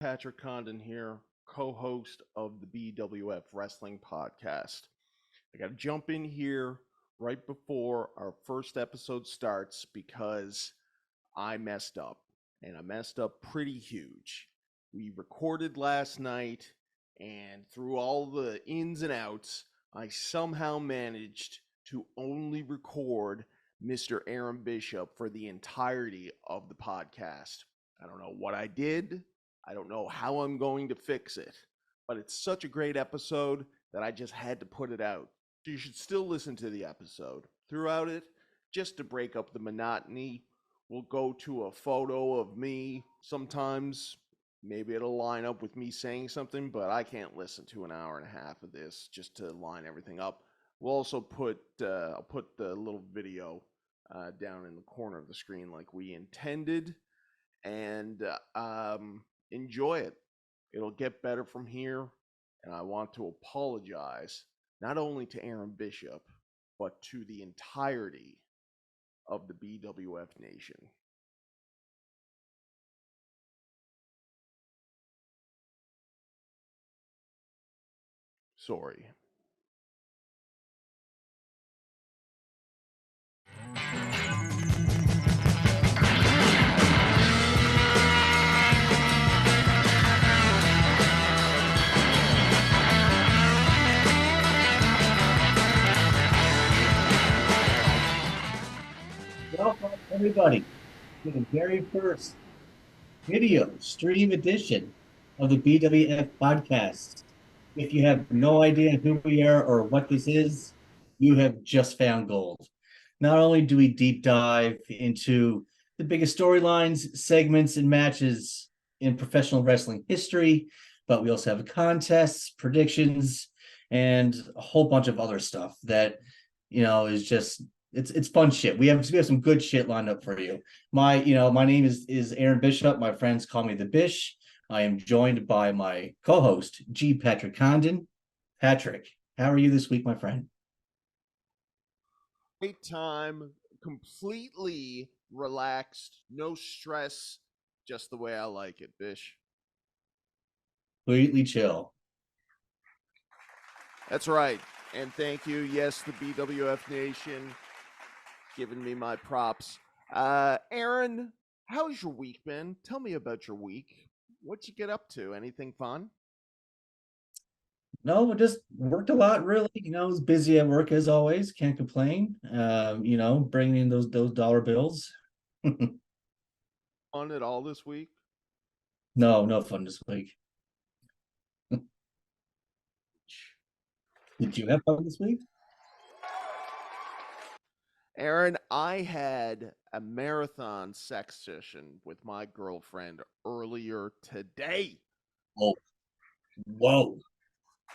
Patrick Condon here, co host of the BWF Wrestling Podcast. I got to jump in here right before our first episode starts because I messed up, and I messed up pretty huge. We recorded last night, and through all the ins and outs, I somehow managed to only record Mr. Aaron Bishop for the entirety of the podcast. I don't know what I did. I don't know how I'm going to fix it, but it's such a great episode that I just had to put it out. So you should still listen to the episode. Throughout it, just to break up the monotony, we'll go to a photo of me sometimes. Maybe it'll line up with me saying something, but I can't listen to an hour and a half of this just to line everything up. We'll also I'll put the little video down in the corner of the screen like we intended, and enjoy it. It'll get better from here, and I want to apologize not only to Aaron Bishop, but to the entirety of the BWF Nation. Sorry. Welcome, everybody, to the very first video stream edition of the BWF podcast. If you have no idea who we are or what this is, you have just found gold. Not only do we deep dive into the biggest storylines, segments, and matches in professional wrestling history, but we also have contests, predictions, and a whole bunch of other stuff that is just it's fun shit. We have some good shit lined up for you. My name is Aaron Bishop. My friends call me the Bish. I am joined by my co-host G. Patrick Condon. Patrick, how are you this week, my friend? Great time, completely relaxed, no stress, just the way I like it, Bish. Completely chill. That's right. And thank you, yes, the BWF Nation, giving me my props. Aaron, how's your week been? Tell me about your week. What'd you get up to? Anything fun? No, just worked a lot, really. I was busy at work as always. Can't complain. Bringing in those dollar bills. Fun at all this week? No fun this week. Did you have fun this week? Aaron, I had a marathon sex session with my girlfriend earlier today. Oh, whoa.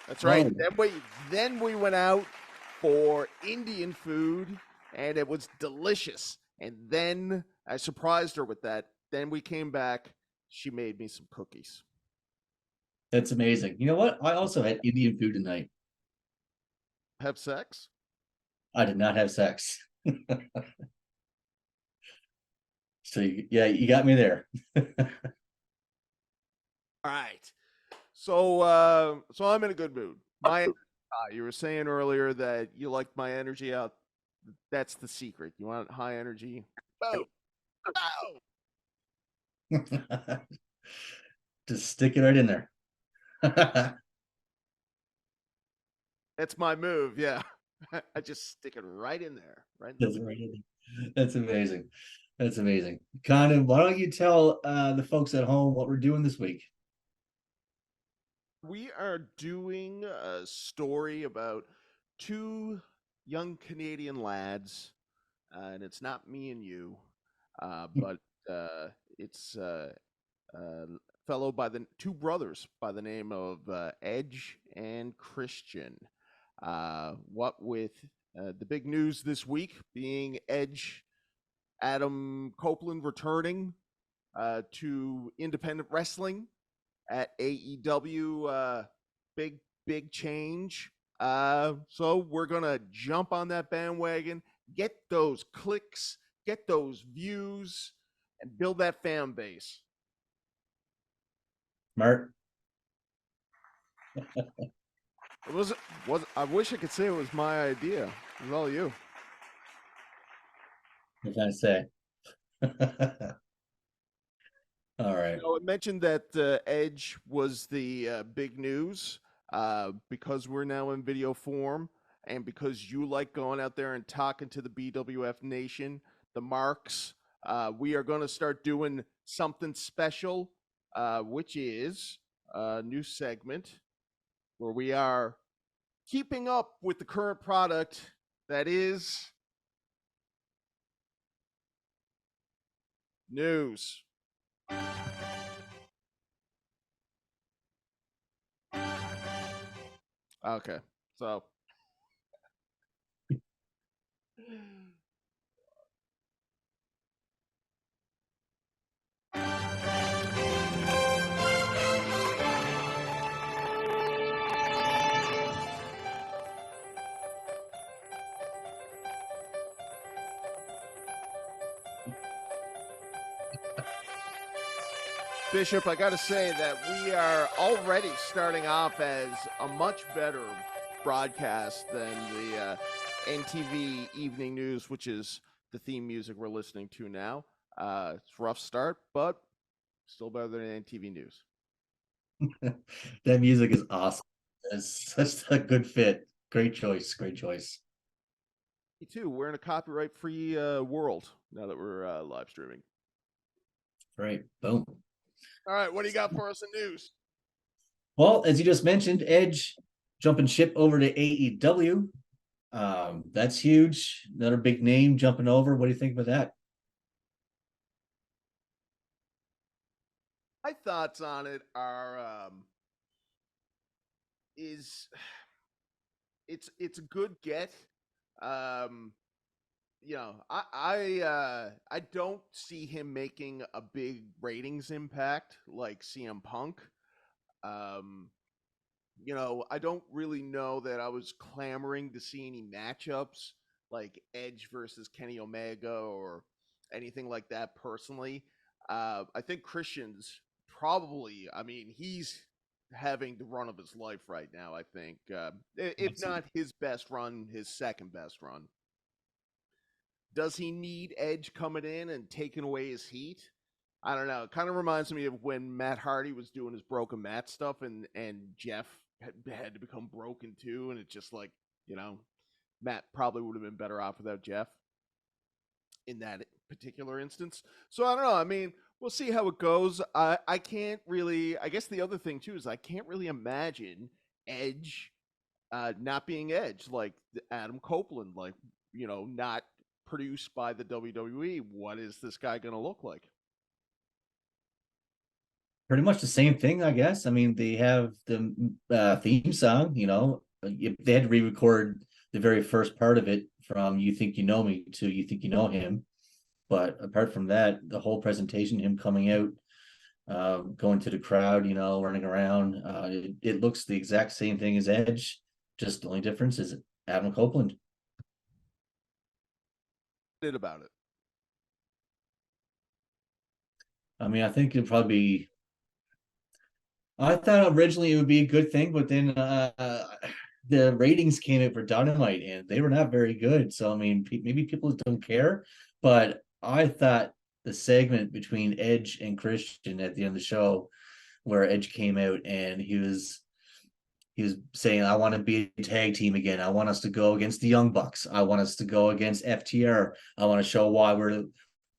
That's right. Whoa. Then we went out for Indian food, and it was delicious. And then I surprised her with that. Then we came back. She made me some cookies. That's amazing. You know what? I also had Indian food tonight. Have sex? I did not have sex. So you got me there. All right. So I'm in a good mood. You were saying earlier that you liked my energy out. That's the secret. You want high energy? Boom. Boom. Just stick it right in there. That's my move. Yeah. I just stick it right in there. Right. That's right. That's amazing. That's amazing. Condon, why don't you tell the folks at home what we're doing this week? We are doing a story about two young Canadian lads, and it's not me and you, but it's fellow by the two brothers by the name of Edge and Christian. What with the big news this week being Edge, Adam Copeland returning to independent wrestling at AEW. Big change. So we're gonna jump on that bandwagon, get those clicks, get those views, and build that fan base. Smart. It was I wish I could say it was my idea. It was all you. What can I say? All right. So it mentioned that Edge was the big news because we're now in video form and because you like going out there and talking to the BWF Nation, the marks. We are going to start doing something special, which is a new segment where we are keeping up with the current product that is news. Okay, so Bishop, I got to say that we are already starting off as a much better broadcast than the NTV Evening News, which is the theme music we're listening to now. It's a rough start, but still better than NTV News. That music is awesome. It's such a good fit. Great choice. Great choice. Me too. We're in a copyright-free world now that we're live streaming. Right. Boom. All right, what do you got for us in news? Well, as you just mentioned, Edge jumping ship over to AEW. That's huge. Another big name jumping over. What do you think about that? My thoughts on it are is it's a good get. Um, I don't see him making a big ratings impact like CM Punk. Um, I don't really know that I was clamoring to see any matchups like Edge versus Kenny Omega or anything like that personally. I think Christian's probably, I mean, he's having the run of his life right now, I think. If not his best run, his second best run. Does he need Edge coming in and taking away his heat? I don't know. It kind of reminds me of when Matt Hardy was doing his broken Matt stuff, and Jeff had to become broken too, and it's just like Matt probably would have been better off without Jeff in that particular instance. So I don't know. I mean, we'll see how it goes. I can't really. I guess the other thing too is I can't really imagine Edge not being Edge, like Adam Copeland, like not produced by the WWE. What is this guy going to look like? Pretty much the same thing, I guess. I mean, they have the theme song, they had to re-record the very first part of it from You Think You Know Me to You Think You Know Him. But apart from that, the whole presentation, him coming out, going to the crowd, running around, it looks the exact same thing as Edge. Just the only difference is Adam Copeland. Did about it. I mean, I think it'd probably be. I thought originally it would be a good thing, but then the ratings came in for Dynamite and they were not very good. So I mean, maybe people don't care, but I thought the segment between Edge and Christian at the end of the show, where Edge came out and he was saying, "I want to be a tag team again. I want us to go against the Young Bucks. I want us to go against FTR. I want to show why we're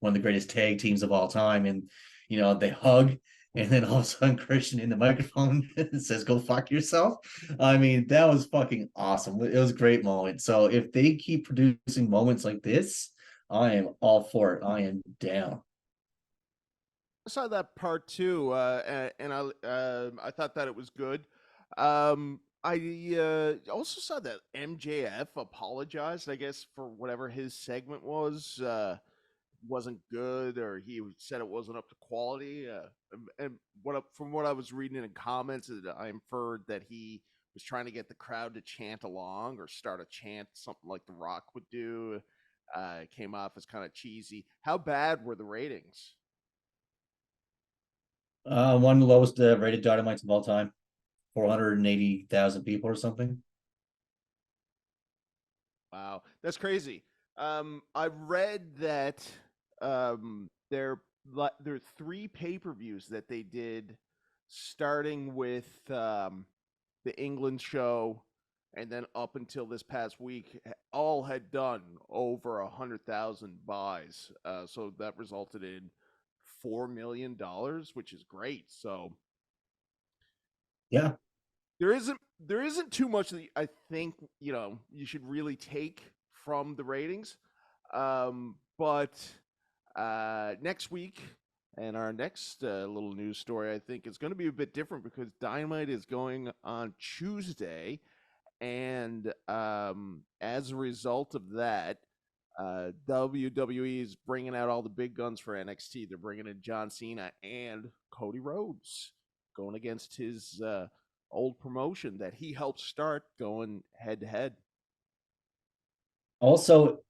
one of the greatest tag teams of all time." And they hug, and then all of a sudden Christian in the microphone says, "Go fuck yourself." I mean, that was fucking awesome. It was a great moment. So if they keep producing moments like this, I am all for it. I am down. I saw that part too, and I thought that it was good. I also saw that MJF apologized, I guess, for whatever his segment was. Wasn't good, or he said it wasn't up to quality. And from what I was reading in comments, I inferred that he was trying to get the crowd to chant along or start a chant, something like The Rock would do. It came off as kind of cheesy. How bad were the ratings? One of the lowest rated Dynamites of all time, 480,000 people or something. Wow, that's crazy. I read that there are three pay-per-views that they did, starting with the England show, and then up until this past week, all had done over 100,000 buys. So that resulted in $4 million, which is great. So Yeah. there isn't too much that I think you should really take from the ratings. But next week and our next little news story, I think, is going to be a bit different because Dynamite is going on Tuesday, and as a result of that, WWE is bringing out all the big guns for NXT. They're bringing in John Cena and Cody Rhodes, going against his old promotion that he helped start, going head to head. Also,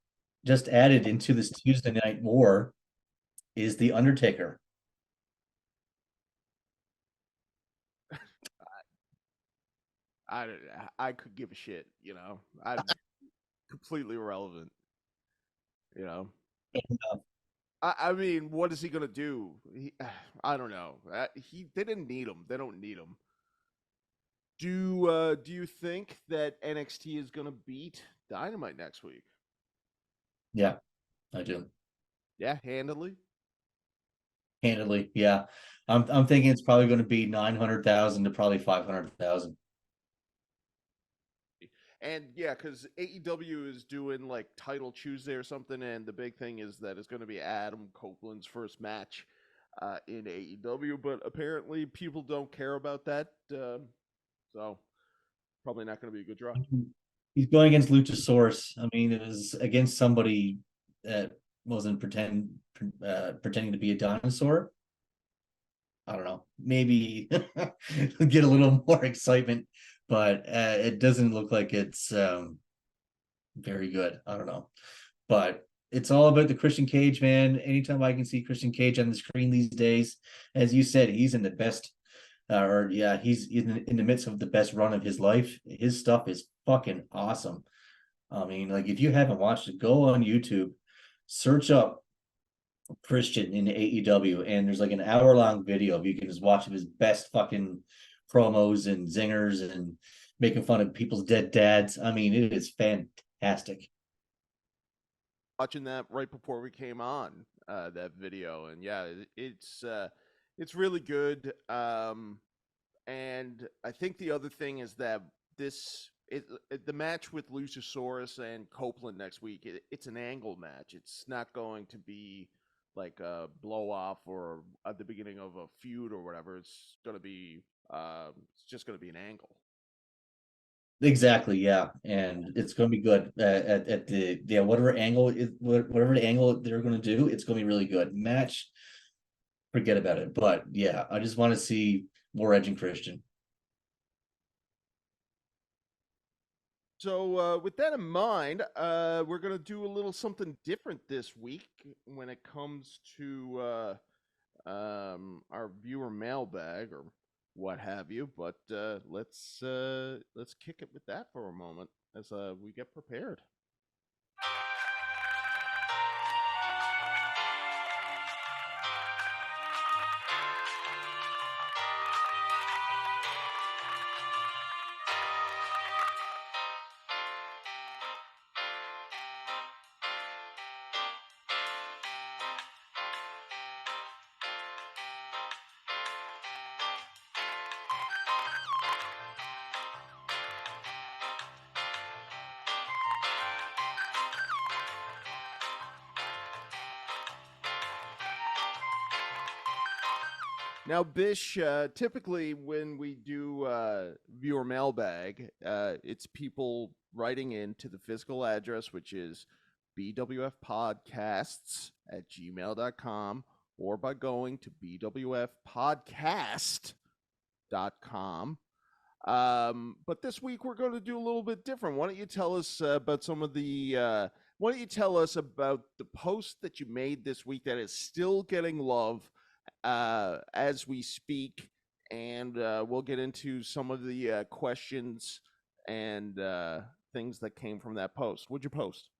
just added into this Tuesday Night War is the Undertaker. I I could give a shit, I'm completely irrelevant, you know. I mean, what is he gonna do? I don't know. They didn't need him. They don't need him. Do you think that NXT is gonna beat Dynamite next week? Yeah, I do. Yeah, handily. Handily, yeah. I'm thinking it's probably going to be 900,000 to probably 500,000. And yeah, because AEW is doing like Title Tuesday or something, and the big thing is that it's going to be Adam Copeland's first match in AEW. But apparently, people don't care about that, so probably not going to be a good draw. He's going against Luchasaurus. I mean, it was against somebody that wasn't pretending to be a dinosaur. I don't know. Maybe get a little more excitement, but it doesn't look like it's very good. I don't know, but it's all about the Christian Cage, man. Anytime I can see Christian Cage on the screen these days, as you said, he's in the best, or yeah, he's in the midst of the best run of his life. His stuff is fucking awesome. I mean, like if you haven't watched it, go on YouTube, search up Christian in AEW, and there's like an hour-long video. You can just watch his best fucking promos and zingers and making fun of people's dead dads. I mean, it is fantastic. Watching that right before we came on that video, and yeah, it's really good. And I think the other thing is that the match with Luchasaurus and Copeland next week, it's an angle match. It's not going to be like a blow off or at the beginning of a feud or whatever. It's just going to be an angle. Exactly, yeah, and it's going to be good at the yeah whatever the angle they're going to do, it's going to be really good. Match, forget about it. But yeah, I just want to see more Edge and Christian. So, with that in mind, we're going to do a little something different this week when it comes to our viewer mailbag or what have you. But let's kick it with that for a moment as we get prepared. Now, Bish, typically when we do viewer mailbag, it's people writing in to the physical address, which is bwfpodcasts@gmail.com, or by going to bwfpodcast.com. But this week we're going to do a little bit different. Why don't you tell us about some of the why don't you tell us about the post that you made this week that is still getting love as we speak, and we'll get into some of the questions and things that came from that post. What'd you post?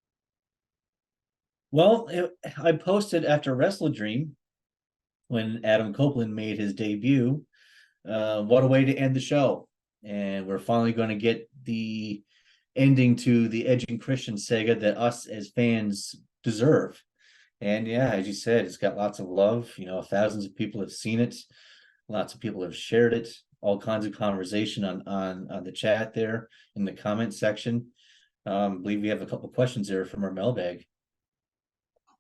Well, I posted after Wrestle Dream when Adam Copeland made his debut. What a way to end the show. And we're finally going to get the ending to the Edge and Christian saga that us as fans deserve. And yeah, as you said, it's got lots of love. Thousands of people have seen it. Lots of people have shared it. All kinds of conversation on the chat there in the comment section. I believe we have a couple questions there from our mailbag.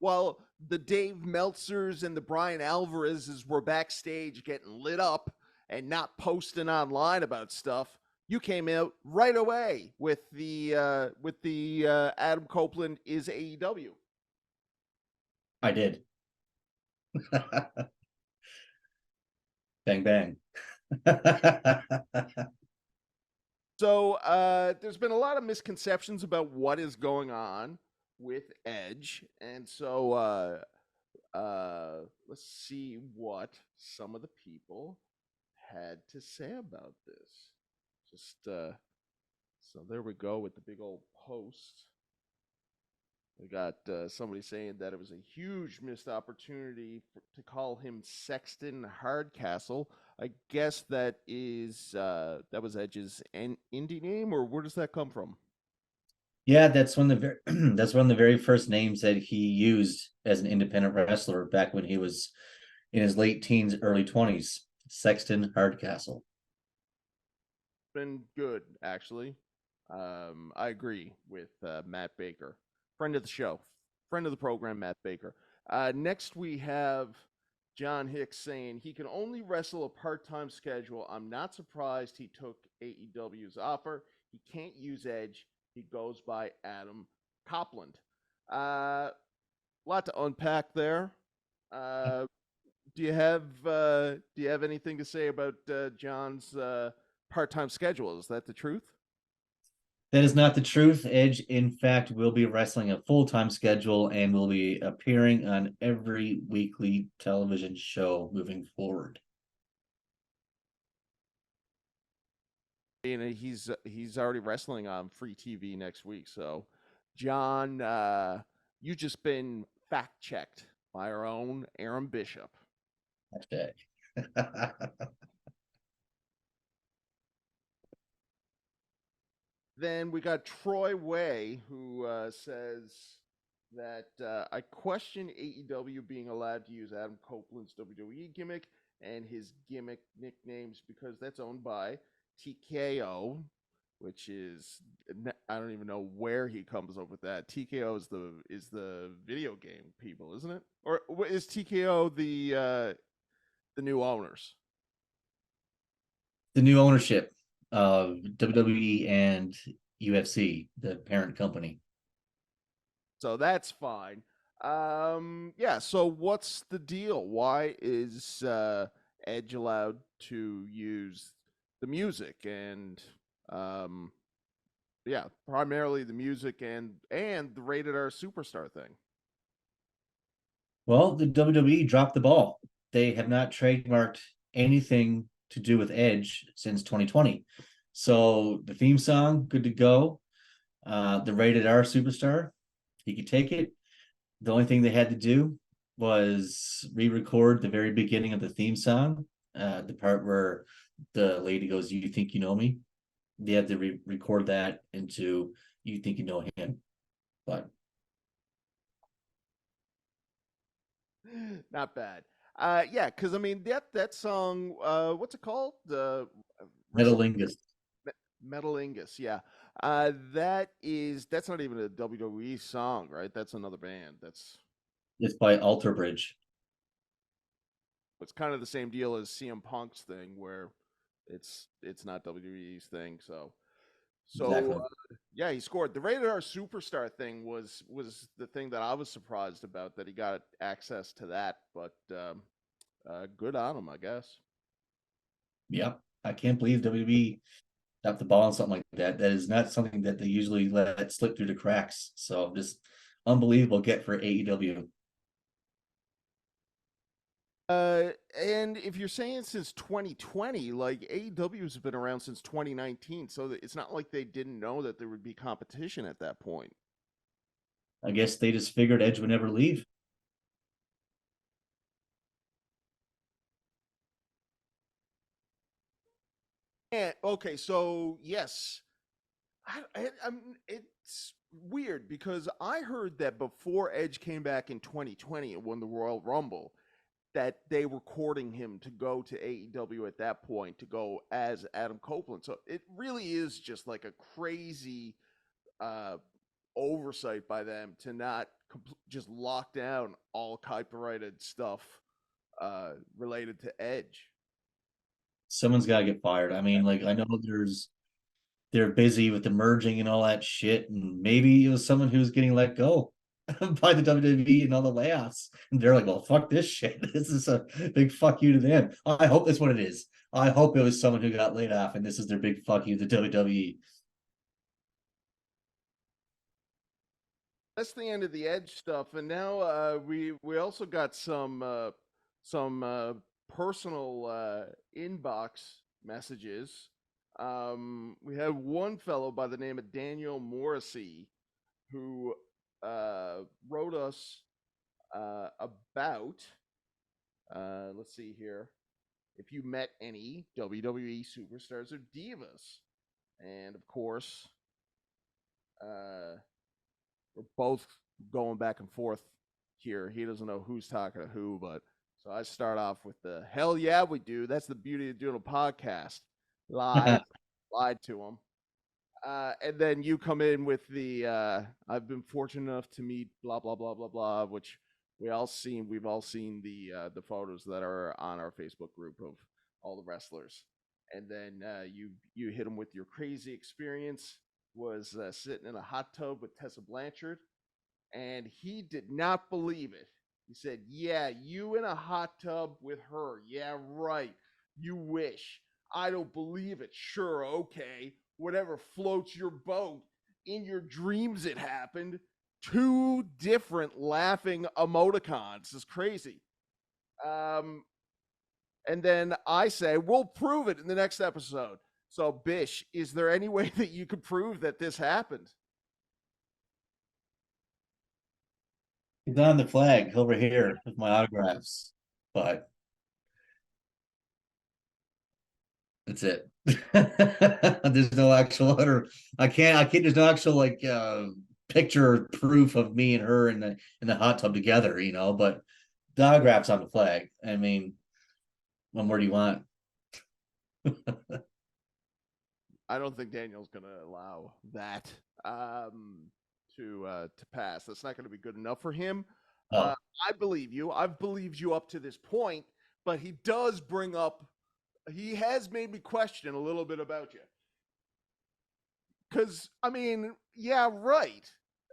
Well, the Dave Meltzers and the Brian Alvarezes were backstage getting lit up and not posting online about stuff. You came out right away with the Adam Copeland is AEW. I did. Bang bang. So there's been a lot of misconceptions about what is going on with Edge, and so let's see what some of the people had to say about this. Just so there we go with the big old post. We got somebody saying that it was a huge missed opportunity to call him Sexton Hardcastle. I guess that was Edge's indie name, or where does that come from? Yeah, that's one of the that's one of the very first names that he used as an independent wrestler back when he was in his late teens, early 20s. Sexton Hardcastle. Been good, actually. I agree with Matt Baker, friend of the show, friend of the program, Matt Baker. Next, we have John Hicks saying he can only wrestle a part-time schedule. I'm not surprised he took AEW's offer. He can't use Edge. He goes by Adam Copeland. A lot to unpack there. Do you have anything to say about John's part-time schedule? Is that the truth? That is not the truth. Edge, in fact, will be wrestling a full-time schedule and will be appearing on every weekly television show moving forward. He's already wrestling on free TV next week. So, John, you just been fact checked by our own Aaron Bishop. Hashtag. Then we got Troy Way, who says that I question AEW being allowed to use Adam Copeland's WWE gimmick and his gimmick nicknames because that's owned by TKO, which is I don't even know where he comes up with that. TKO is the video game people, isn't it? Or is TKO the new owners? The new ownership of WWE and UFC, the parent company. So that's fine. Yeah, so what's the deal? Why is Edge allowed to use the music and yeah, primarily the music and the rated R superstar thing? Well, the WWE dropped the ball. They have not trademarked anything to do with Edge since 2020. So the theme song, good to go. The rated R superstar, he could take it. The only thing they had to do was re-record the very beginning of the theme song, the part where the lady goes, "You think you know me?" They had to record that into "You Think You Know Him." But Not bad. Yeah, because I mean that song, what's it called? The Metalingus. Metalingus, yeah. That's not even a WWE song, right? That's another band. It's by Alter Bridge. It's kind of the same deal as CM Punk's thing, where it's not WWE's thing. Exactly. Yeah, he scored. The Rated R Superstar thing was the thing that I was surprised about, that he got access to that. But good on him, I guess. Yep. I can't believe WWE dropped the ball on something like that. That is not something that they usually let slip through the cracks. So just unbelievable get for AEW. And if you're saying since 2020, like AEW's been around since 2019, so it's not like they didn't know that there would be competition at that point. I guess they just figured Edge would never leave. And okay, so yes, it's weird because I heard that before Edge came back in 2020 and won the Royal Rumble, that they were courting him to go to AEW at that point to go as Adam Copeland. So it really is just like a crazy uh, oversight by them to not just lock down all copyrighted stuff related to Edge. Someone's got to get fired. I mean, like I know they're busy with the merging and all that shit, and maybe it was someone who was getting let go by the WWE and all the layoffs, and they're like, "Well, fuck this shit. This is a big fuck you to them." I hope that's what it is. I hope it was someone who got laid off, and this is their big fuck you to WWE. That's the end of the Edge stuff, and now we also got some personal inbox messages. We had one fellow by the name of Daniel Morrissey who wrote us about let's see here, if you met any WWE superstars or divas, and of course we're both going back and forth here. He doesn't know who's talking to who, but so I start off with the hell yeah we do. That's the beauty of doing a podcast. Lied, lied to him. And then you come in with the I've been fortunate enough to meet blah blah blah blah blah, which we've all seen the photos that are on our Facebook group of all the wrestlers. And then you hit them with your crazy experience was sitting in a hot tub with Tessa Blanchard, and he did not believe it. He said, "Yeah, you in a hot tub with her. Yeah, right. You wish. I don't believe it. Sure, okay. Whatever floats your boat. In your dreams, it happened." Two different laughing emoticons. It's crazy. Um, and then I say, "We'll prove it in the next episode." So, Bish, is there any way that you could prove that this happened? He's on the flag over here with my autographs, but that's it. There's no actual other. I can't. There's no actual like picture proof of me and her in the hot tub together. But the autographs on the flag. I mean, what more do you want? I don't think Daniel's going to allow that to pass. That's not going to be good enough for him. Uh, Oh, I believe you. I've believed you up to this point, but he does bring up. He has made me question a little bit about you. Because I mean, yeah, right.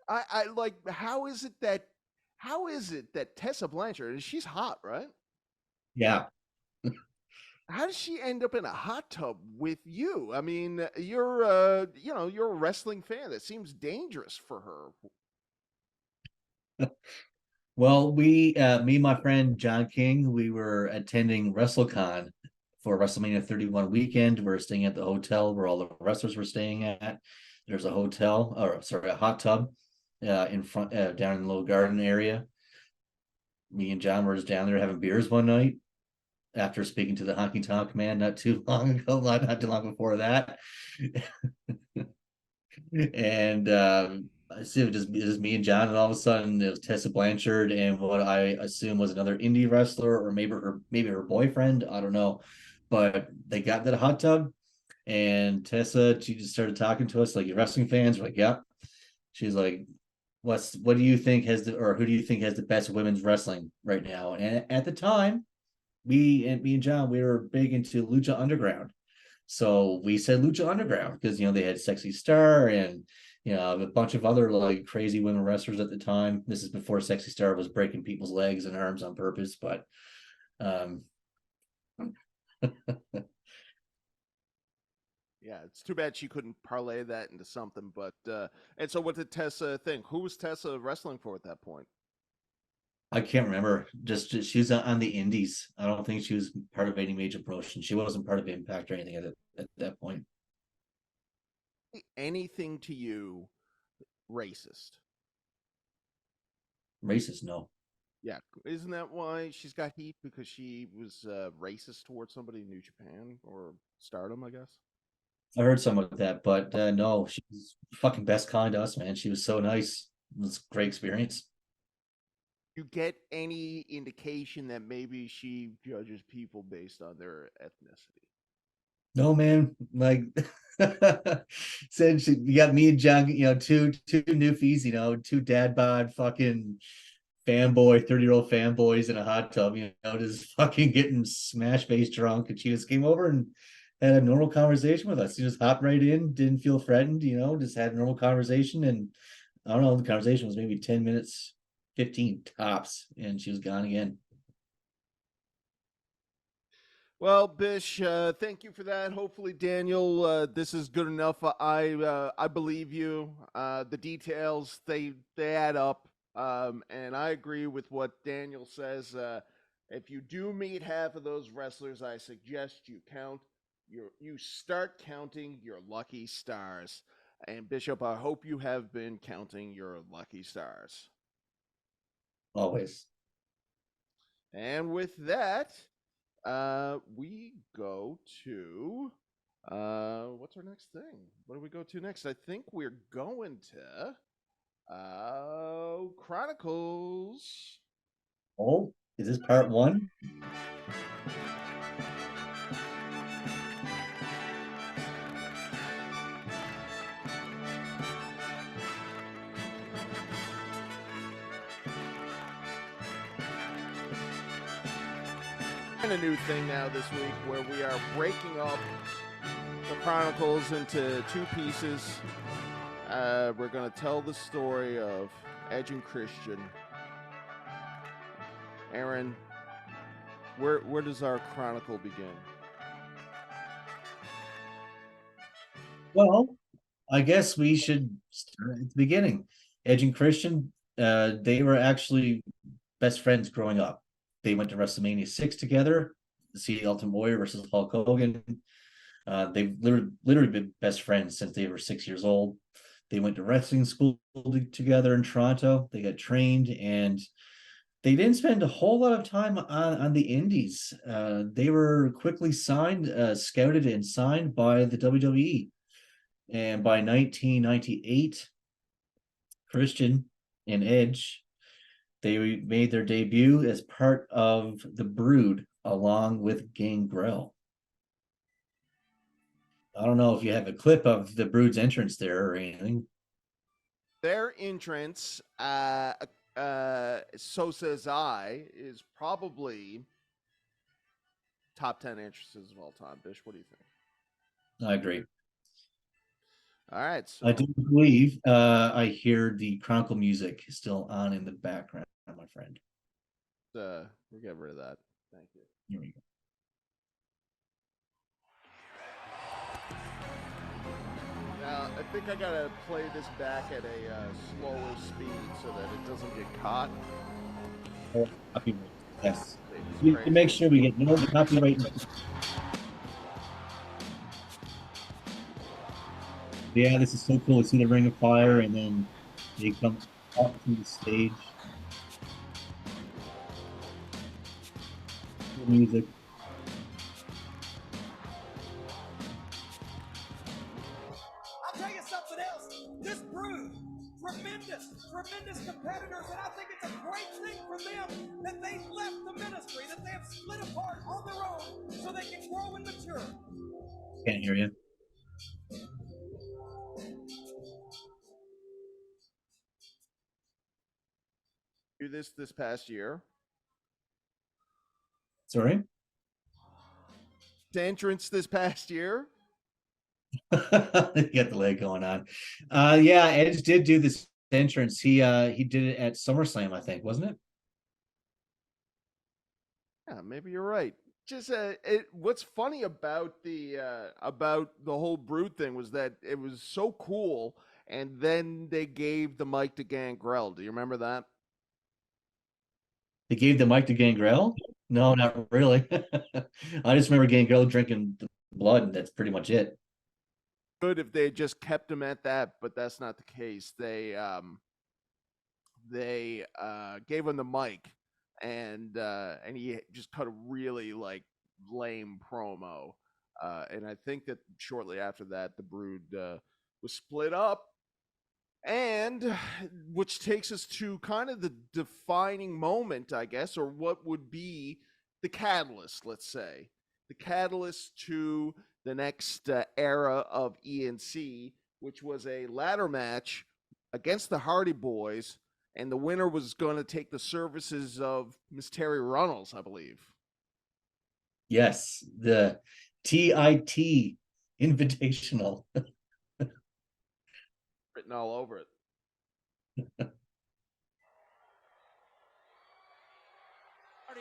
I like. How is it that Tessa Blanchard, and she's hot, right? yeah. How does she end up in a hot tub with you? I mean, you're a wrestling fan. That seems dangerous for her. Well, me and my friend John King, we were attending WrestleCon for WrestleMania 31 weekend. We're staying at the hotel where all the wrestlers were staying at. There's a hotel, or sorry, a hot tub in front, down in the little garden area. Me and John were just down there having beers one night after speaking to the Honky Tonk Man not too long ago, not too long before that. And I see it was me and John, and all of a sudden it was Tessa Blanchard and what I assume was another indie wrestler, or maybe her boyfriend. I don't know, but they got into the hot tub, and Tessa, she just started talking to us like, "You wrestling fans?" We're like, "Yep." She's like, what do you think or who do you think has the best women's wrestling right now?" And at the time, me and John, we were big into Lucha Underground. So we said Lucha Underground because they had Sexy Star and a bunch of other like crazy women wrestlers at the time. This is before Sexy Star was breaking people's legs and arms on purpose, but um Yeah, it's too bad she couldn't parlay that into something. But and so, what did Tessa think? Who was Tessa wrestling for at that point? I can't remember. Just she was on the Indies. I don't think she was part of any major promotion. She wasn't part of Impact or anything at that point. Anything to you racist? Racist, no. Yeah, isn't that why she's got heat? Because she was racist towards somebody in New Japan or Stardom, I guess. I heard some of that, but no, she was fucking best kind to us, man. She was so nice. It was a great experience. You get any indication that maybe she judges people based on their ethnicity? No, man, like said she you got me and John, two newfies, two dad bod fucking fanboy, 30-year-old fanboys in a hot tub, just fucking getting smash face drunk. And she just came over and had a normal conversation with us. She just hopped right in, didn't feel threatened, just had a normal conversation. And I don't know, the conversation was maybe 10 minutes, 15 tops, and she was gone again. Well, Bish, thank you for that. Hopefully, Daniel, this is good enough. I believe you. The details they add up, and I agree with what Daniel says. If you do meet half of those wrestlers, I suggest you start counting your lucky stars. And Bishop, I hope you have been counting your lucky stars. Always. And with that, we go to what's our next thing? What do we go to next? I think we're going to Chronicles. Oh, is this part one? And a new thing now this week where we are breaking up the Chronicles into two pieces. We're going to tell the story of Edge and Christian. Aaron, where does our chronicle begin? Well, I guess we should start at the beginning. Edge and Christian, they were actually best friends growing up. They went to WrestleMania 6 together to see Ultimate Warrior versus Hulk Hogan. They've literally been best friends since they were 6 years old. They went to wrestling school together in Toronto. They got trained, and they didn't spend a whole lot of time on the indies. They were quickly signed, scouted and signed by the WWE. And by 1998, Christian and Edge, they made their debut as part of the Brood along with Gangrel. I don't know if you have a clip of the Brood's entrance there or anything. Their entrance, so says I, is probably top 10 entrances of all time. Bish, what do you think? I agree. All right. So I do believe I hear the Chronicle music still on in the background, my friend. we'll get rid of that. Thank you. Here we go. Now, I think I gotta play this back at a slower speed so that it doesn't get caught. Copyright. Yes. You can make sure we get no copyright. Yeah, this is so cool. We see the Ring of Fire, and then they come up to the stage. The music. I'll tell you something else. This Brood, tremendous competitors, and I think it's a great thing for them that they've left the ministry, that they have split apart on their own so they can grow and mature. Can't hear you. Do this past year. Sorry? The entrance this past year. You got the leg going on. Yeah, Edge did do this entrance. He did it at SummerSlam, I think, wasn't it? Yeah, maybe you're right. Just what's funny about the whole Brood thing was that it was so cool, and then they gave the mic to Gangrel. Do you remember that? They gave the mic to Gangrel? No, not really. I just remember Gangrel drinking the blood, and that's pretty much it. Good if they had just kept him at that, but that's not the case. They gave him the mic, and he just cut a really like lame promo. And I think that shortly after that, the Brood was split up, and which takes us to kind of the defining moment, I guess, or what would be the catalyst, let's say, the catalyst to the next era of ENC, which was a ladder match against the Hardy Boys, and the winner was going to take the services of Miss Terry Runnels, I believe. Yes, the TIT Invitational. Written all over it.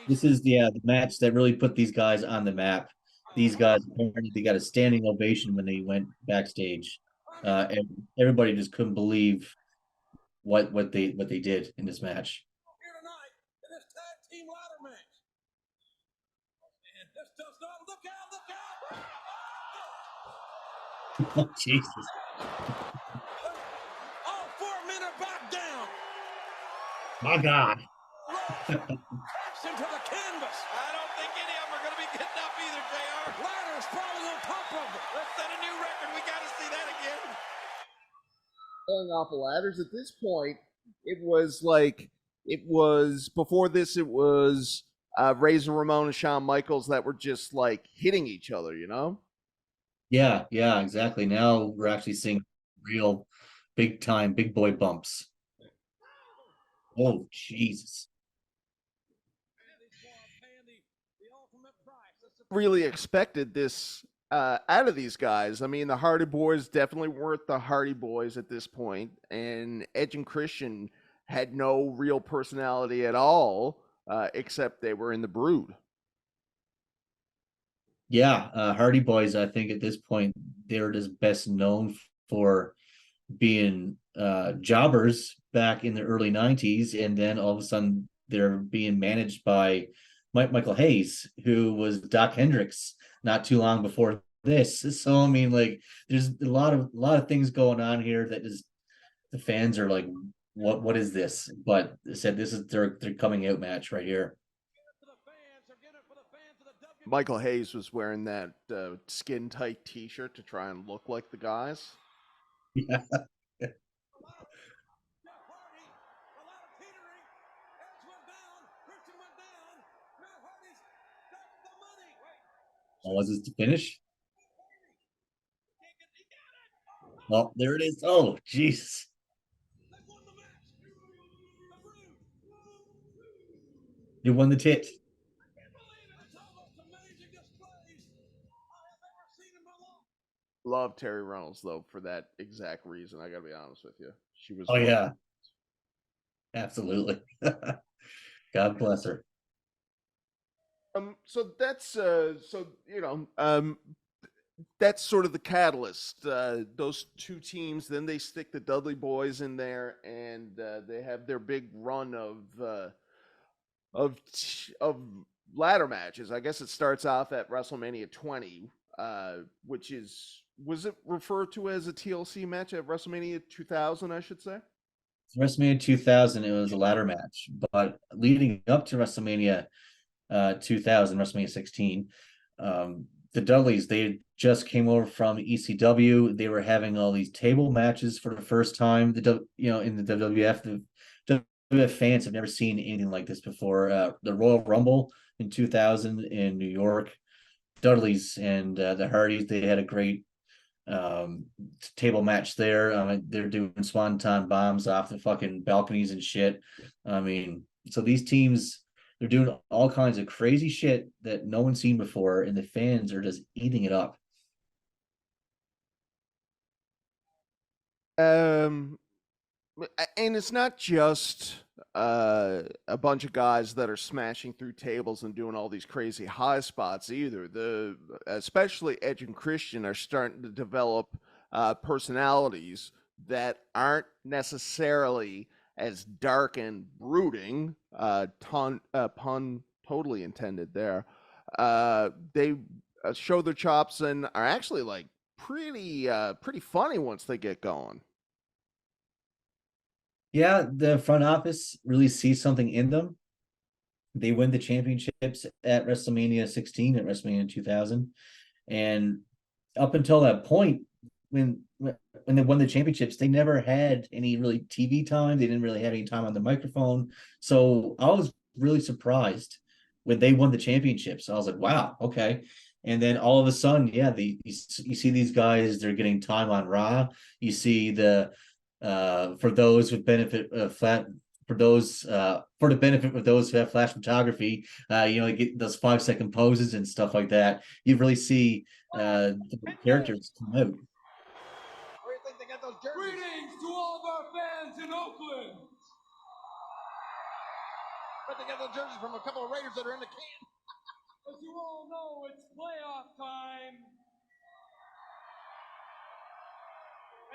This is the match that really put these guys on the map. These guys apparently they got a standing ovation when they went backstage. And everybody just couldn't believe what they did in this match. Here tonight in this tag team ladder match. And this does not look out. Oh, Jesus. All 4 men are back down. My God. Action to the canvas. I don't think any of them are going to be getting up either, JR. Ladder's probably on top of it. Let's set a new record. We got to see that again. Going off of ladders at this point, it was before this, it was Razor Ramon and Shawn Michaels that were just like hitting each other, you know? Yeah, exactly. Now we're actually seeing real big time big boy bumps. Oh, Jesus. Really expected this out of these guys. I mean, the Hardy Boys definitely weren't the Hardy Boys at this point, and Edge and Christian had no real personality at all, except they were in the Brood. Yeah, Hardy Boys, I think at this point, they're just best known for being jobbers back in the early 90s, and then all of a sudden they're being managed by Michael Hayes, who was Doc Hendricks not too long before this. So I mean, like, there's a lot of things going on here that is the fans are like, what is this? But they said this is their coming out match right here. Michael Hayes was wearing that skin tight T-shirt to try and look like the guys. Yeah. Oh, was this to finish? Oh, there it is. Oh, Jesus. You won the tit. Love Terry Reynolds though for that exact reason. I gotta be honest with you. She was. Oh yeah, absolutely. God bless her. So that's that's sort of the catalyst. Those two teams. Then they stick the Dudley Boys in there, and they have their big run of ladder matches. I guess it starts off at WrestleMania 20, which was it referred to as a TLC match at WrestleMania 2000? I should say. WrestleMania 2000, it was a ladder match, but leading up to WrestleMania 2000, WrestleMania 16, the Dudleys, they just came over from ECW. They were having all these table matches for the first time. In the WWF, the WWF fans have never seen anything like this before. The Royal Rumble in 2000 in New York, Dudleys and the Hardys, they had a great table match there. They're doing swanton bombs off the fucking balconies and shit. I mean, so these teams, they're doing all kinds of crazy shit that no one's seen before, and the fans are just eating it up. And it's not just a bunch of guys that are smashing through tables and doing all these crazy high spots either. Especially Edge and Christian are starting to develop personalities that aren't necessarily as dark and brooding, pun totally intended there. They show their chops and are actually like pretty funny once they get going. Yeah, the front office really sees something in them. They win the championships at WrestleMania 16, at WrestleMania 2000. And up until that point, when they won the championships, they never had any really TV time. They didn't really have any time on the microphone. So I was really surprised when they won the championships. I was like, wow, okay. And then all of a sudden, yeah, you see these guys, they're getting time on Raw. You see for those with benefit for the benefit of those who have flash photography, get those 5-second poses and stuff like that. You really see the characters come out. Where do you think they got those jerseys? Greetings to all of our fans in Oakland. But they got those jerseys from a couple of Raiders that are in the can. As you all know, it's playoff time.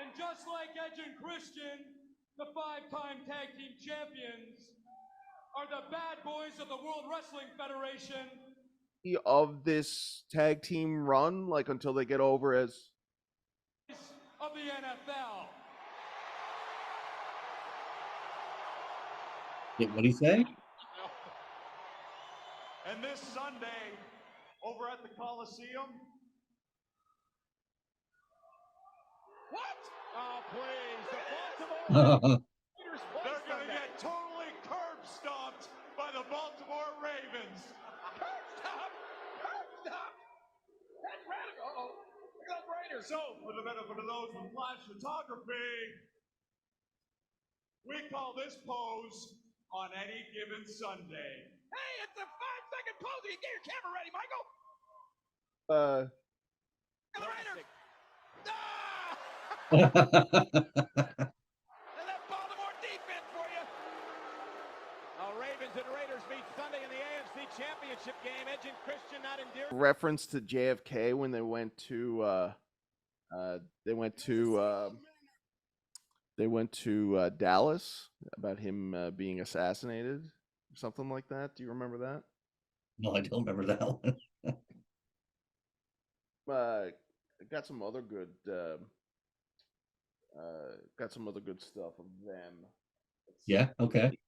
And just like Edge and Christian, the 5-time tag team champions, are the bad boys of the World Wrestling Federation. Of this tag team run, like until they get over as of the NFL. What do you say? And this Sunday, over at the Coliseum. What? Oh, please. The Baltimore Raiders They're going to get totally curb stomped by the Baltimore Ravens. Curb stop! Curb stop! That's radical. Uh-oh. Look at those Raiders. So, for the benefit of those with flash photography, we call this pose on any given Sunday. Hey, it's a 5-second pose. You get your camera ready, Michael. uh Look at the Raiders. Ah! And that Baltimore defense for you. Ravens and Raiders meet Sunday in the AFC Championship game. Edge and Christian not endeared. reference to JFK when they went to Dallas, about him being assassinated or something like that. Do you remember that? No, I don't remember that one. Got some other good stuff of them. Yeah, okay.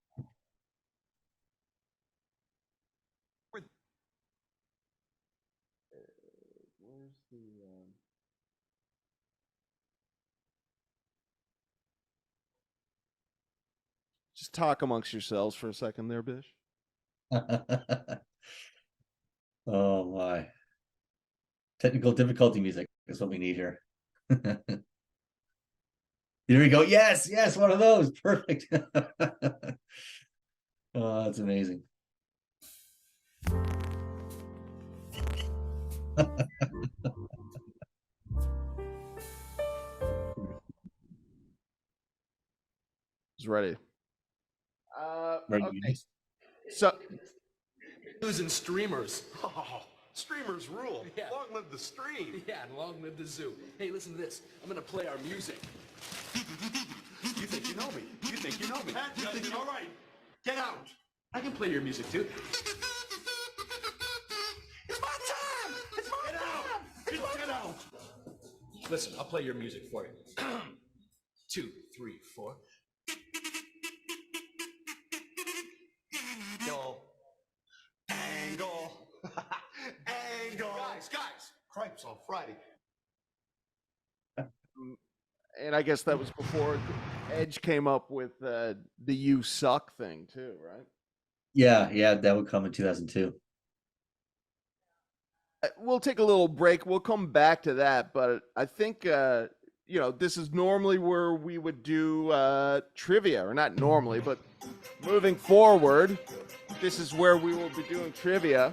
Where's the just talk amongst yourselves for a second there, Bish. Oh my. Technical difficulty music is what we need here. Here we go. Yes, one of those. Perfect. Oh, that's amazing. It's ready. Ready. Okay. So News and streamers. Oh, streamers rule. Yeah. Long live the stream. Yeah, and long live the zoo. Hey, listen to this. I'm gonna play our music. You think you know me. You think you know me. All right. Get out. I can play your music too. It's my time. It's my time. Get out. Listen, I'll play your music for you. 2, 3, 4. Angle. Angle. Guys. Cripes on Friday. and I guess that was before Edge came up with the "you suck" thing too, right? Yeah, that would come in 2002. We'll take a little break. We'll come back to that, but I think this is normally where we would do trivia, or not normally, but moving forward, this is where we will be doing trivia.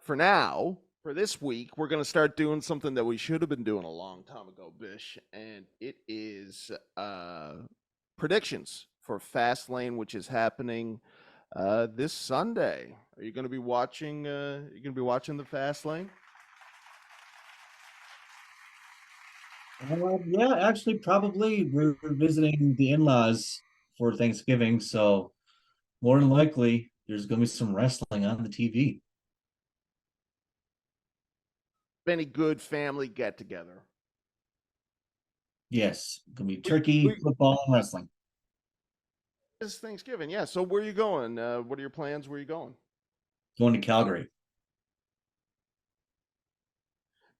for now, for this week, we're going to start doing something that we should have been doing a long time ago, Bish, and it is predictions for Fastlane, which is happening this Sunday. Are you going to be watching? The Fastlane? Yeah, actually, probably we're visiting the in-laws for Thanksgiving, so more than likely there's going to be some wrestling on the TV. Any good family get-together? Yes, going to be turkey, football, and wrestling. It's Thanksgiving, yeah. So where are you going? What are your plans? Where are you going? Going to Calgary.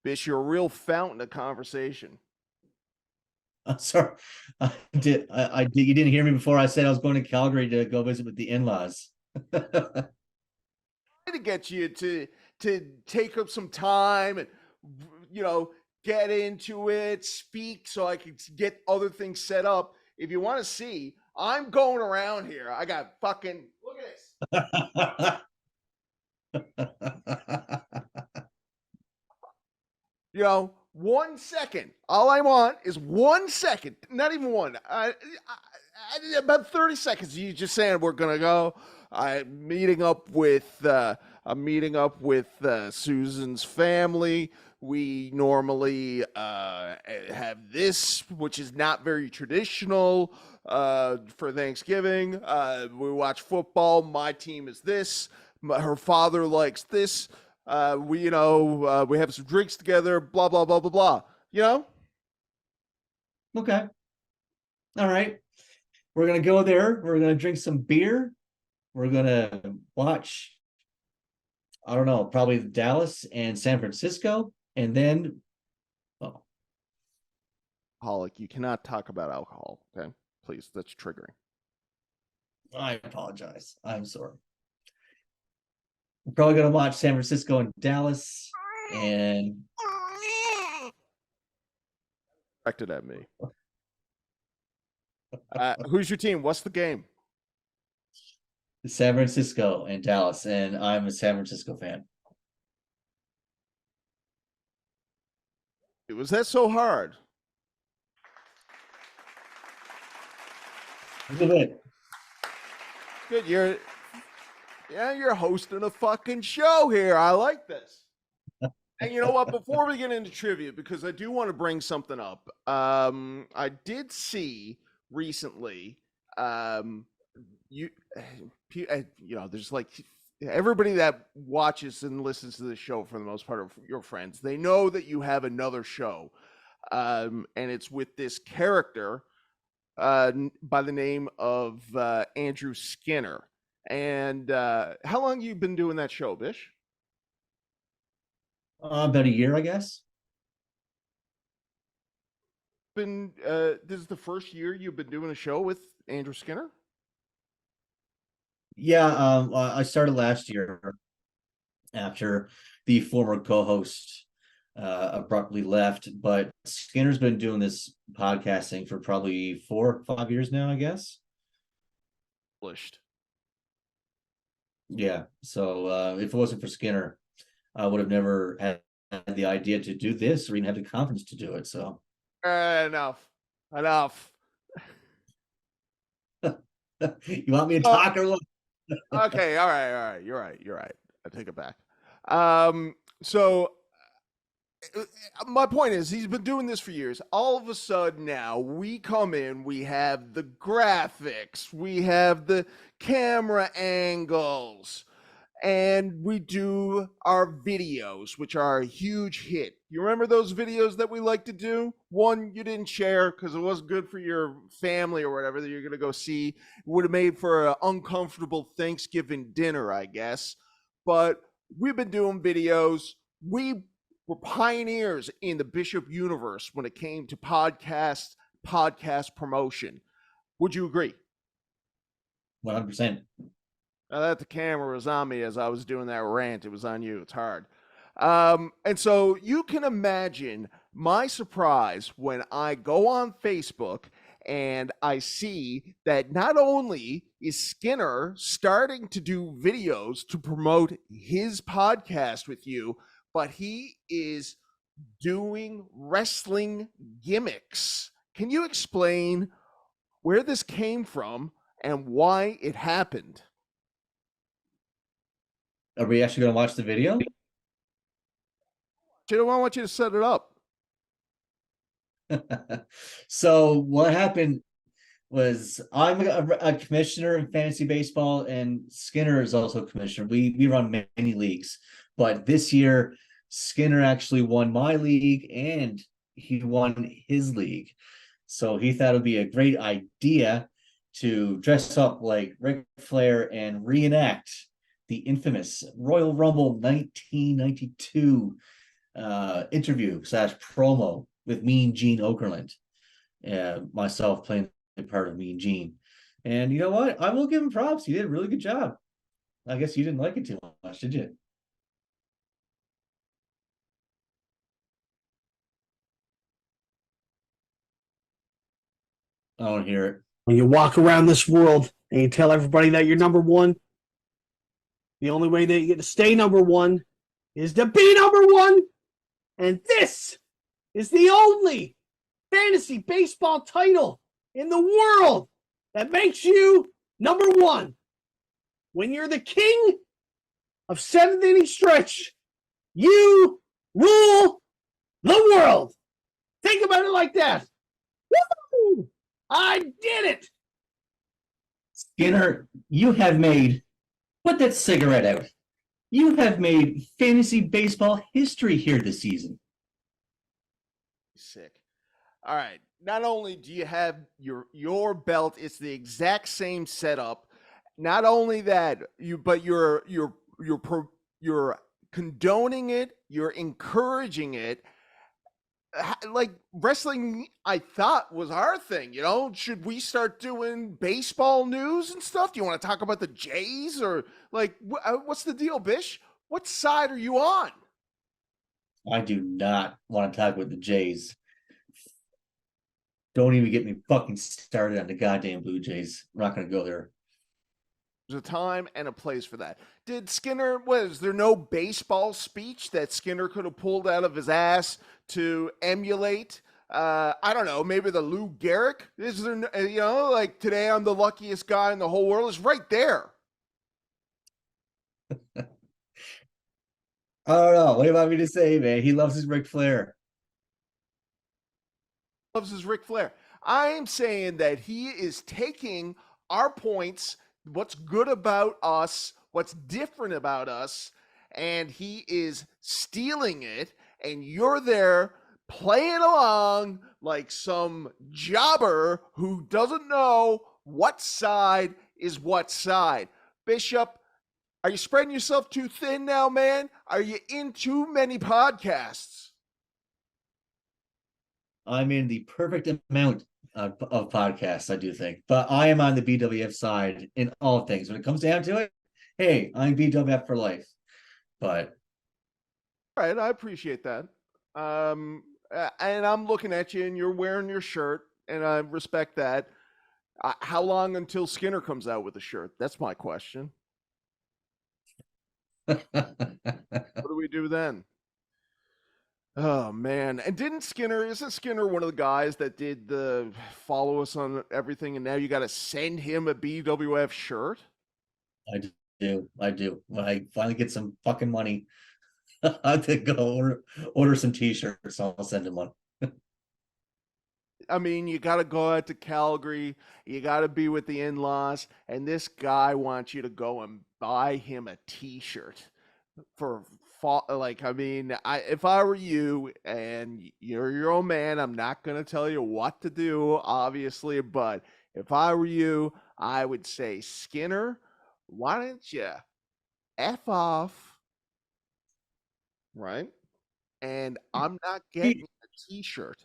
Bish, you're a real fountain of conversation. I'm sorry, I did. You didn't hear me before. I said I was going to Calgary to go visit with the in-laws. To get you to take up some time and get into it, speak, so I could get other things set up. If you want to see, I'm going around here. I got fucking look at this. 1 second. All I want is 1 second. Not even one. About 30 seconds. You just saying we're gonna go. I'm meeting up with Susan's family. We normally have this, which is not very traditional for Thanksgiving. We watch football. My team is this. Her father likes this. We have some drinks together. Blah blah blah blah blah. Okay. All right. We're gonna go there. We're gonna drink some beer. We're gonna watch, I don't know, probably Dallas and San Francisco, and then Alcoholic, you cannot talk about alcohol, okay? Please, that's triggering. I apologize. I'm sorry. We're probably gonna watch San Francisco and Dallas, and directed at me. Who's your team? What's the game? San Francisco and Dallas, and I'm a San Francisco fan. Was that so hard? A little bit. Good. You're hosting a fucking show here. I like this. And you know what? Before we get into trivia, because I do want to bring something up. I did see recently. There's like everybody that watches and listens to the show for the most part of your friends. They know that you have another show, and it's with this character by the name of Andrew Skinner. And how long have you been doing that show, Bish? About a year, I guess. This is the first year you've been doing a show with Andrew Skinner? Yeah, I started last year after the former co-host abruptly left, but Skinner's been doing this podcasting for probably 4 or 5 years now, I guess. Yeah, so if it wasn't for Skinner, I would have never had the idea to do this or even have the confidence to do it. So enough. You want me to talk or what? Okay, all right. You're right. I take it back. So my point is, he's been doing this for years. All of a sudden now, we come in, we have the graphics, we have the camera angles, and we do our videos, which are a huge hit. You remember those videos that we like to do? One you didn't share because it wasn't good for your family or whatever that you're going to go see. It would have made for an uncomfortable Thanksgiving dinner, I guess. But we've been doing videos. We were pioneers in the Bishop universe when it came to podcast promotion. Would you agree? 100%. Now that the camera was on me as I was doing that rant, it was on you. It's hard. And so you can imagine my surprise when I go on Facebook and I see that not only is Skinner starting to do videos to promote his podcast with you, but he is doing wrestling gimmicks. Can you explain where this came from and why it happened? Are we actually going to watch the video? I want you to set it up. So what happened was I'm a commissioner in fantasy baseball, and Skinner is also a commissioner. We run many leagues, but this year Skinner actually won my league and he won his league. So he thought it would be a great idea to dress up like Ric Flair and reenact the infamous Royal Rumble 1992 interview / promo with Mean Gene Okerlund, myself playing the part of Mean Gene. And you know what? I will give him props. He did a really good job. I guess you didn't like it too much, did you? I don't hear it. When you walk around this world and you tell everybody that you're number one, the only way that you get to stay number one is to be number one. And this is the only fantasy baseball title in the world that makes you number one. When you're the king of seventh inning stretch, you rule the world. Think about it like that. Woo! I did it. Skinner, you have made, put that cigarette out. You have made fantasy baseball history here this season. Sick. All right. Not only do you have your belt, it's the exact same setup. Not only that, but you're condoning it, you're encouraging it. Like wrestling, I thought was our thing. You know, should we start doing baseball news and stuff? Do you want to talk about the Jays or like what's the deal, Bish? What side are you on? I do not want to talk with the Jays. Don't even get me fucking started on the goddamn Blue Jays. I'm not going to go there. There's a time and a place for that. Did Skinner, was there no baseball speech that Skinner could have pulled out of his ass to emulate? I don't know, maybe the Lou Gehrig? Is there, you know, like today I'm the luckiest guy in the whole world? It's right there. I don't know. What do you want me to say, man? He loves his Ric Flair. Loves his Ric Flair. I'm saying that he is taking our points, what's good about us, what's different about us, and he is stealing it, and you're there playing along like some jobber who doesn't know what side is what side. Bishop, are you spreading yourself too thin now, man? Are you in too many podcasts? I'm in the perfect amount of podcasts, I do think. But I am on the BWF side in all things. When it comes down to it, hey, I'm BWF for life. But all right, I appreciate that. And I'm looking at you and you're wearing your shirt, and I respect that. How long until Skinner comes out with a shirt? That's my question. What do we do then? Oh man. And isn't Skinner one of the guys that did the follow us on everything, and now you got to send him a BWF shirt? I do. When I finally get some fucking money, I think go order some t-shirts. I'll send him one. I mean, you got to go out to Calgary. You got to be with the in-laws, and this guy wants you to go and buy him a t-shirt for like, I mean, if I were you and you're your own man, I'm not going to tell you what to do, obviously, but if I were you, I would say, Skinner, why don't you F off, right? And I'm not getting a t-shirt.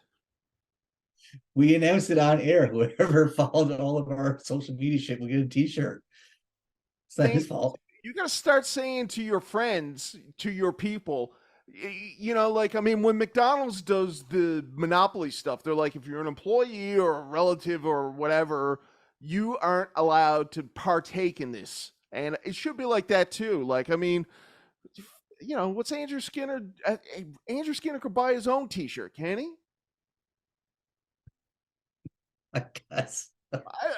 We announced it on air. Whoever followed all of our social media shit will get a t-shirt. It's not his fault. You got to start saying to your friends, to your people, you know, like, I mean, when McDonald's does the monopoly stuff, they're like, if you're an employee or a relative or whatever, you aren't allowed to partake in this. And it should be like that too. Like, I mean, you know, what's Andrew Skinner? Andrew Skinner could buy his own T-shirt, can he? I guess.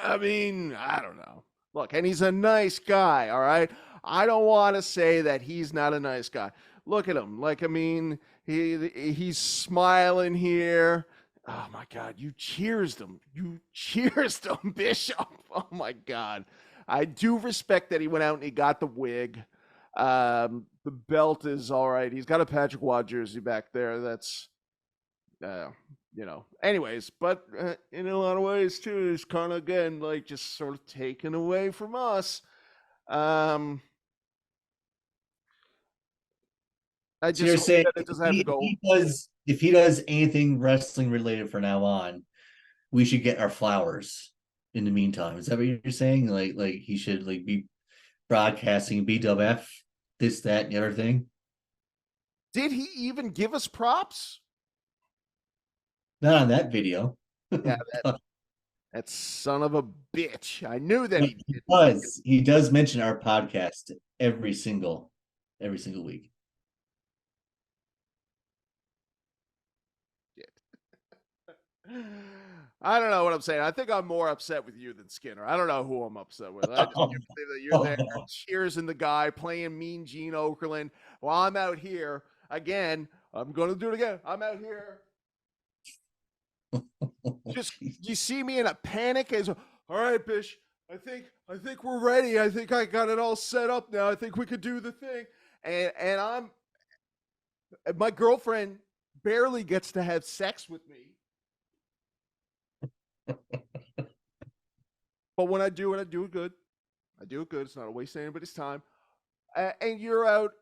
I mean, I don't know. Look, and he's a nice guy, all right? I don't want to say that he's not a nice guy. Look at him. Like, I mean, he's smiling here. Oh my God, you cheersed him. You cheersed him, Bishop. Oh my God. I do respect that he went out and he got the wig. The belt is all right. He's got a Patrick Waugh jersey back there. That's you know, anyways, but in a lot of ways too, it's kind of, again, like, just sort of taken away from us. I So just you're hope saying that it doesn't have to go. if he does anything wrestling related from now on, we should get our flowers in the meantime. Is that what you're saying? Like he should like be broadcasting BWF, this, that, and the other thing? Did he even give us props? Not on that video. Yeah, that son of a bitch. I knew that he did. He does mention our podcast every single week. I don't know what I'm saying. I think I'm more upset with you than Skinner. I don't know who I'm upset with. I just can't believe that you're there cheersing the guy playing Mean Gene Okerlund while I'm out here again. I'm going to do it again. I'm out here. Just, you see me in a panic as, all right, Bish, I think we're ready. I think I got it all set up now. I think we could do the thing. And my girlfriend barely gets to have sex with me. But when I do it, I do it good. I do it good. It's not a waste of anybody's time. And you're out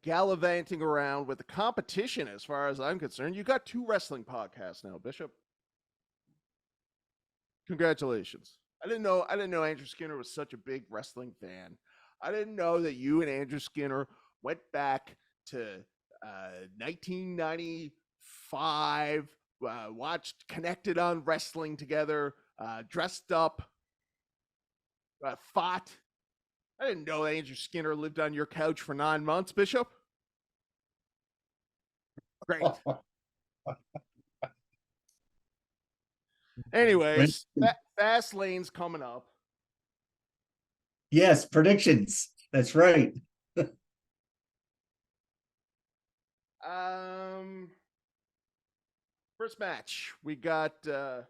gallivanting around with the competition, as far as I'm concerned. You got 2 wrestling podcasts now, Bishop. Congratulations. I didn't know Andrew Skinner was such a big wrestling fan. I didn't know that you and Andrew Skinner went back to 1995, watched Connected on Wrestling together, dressed up, fought. I didn't know Andrew Skinner lived on your couch for 9 months, Bishop. Great. Anyways, Fastlane's coming up. Yes, predictions. That's right. First match, we got the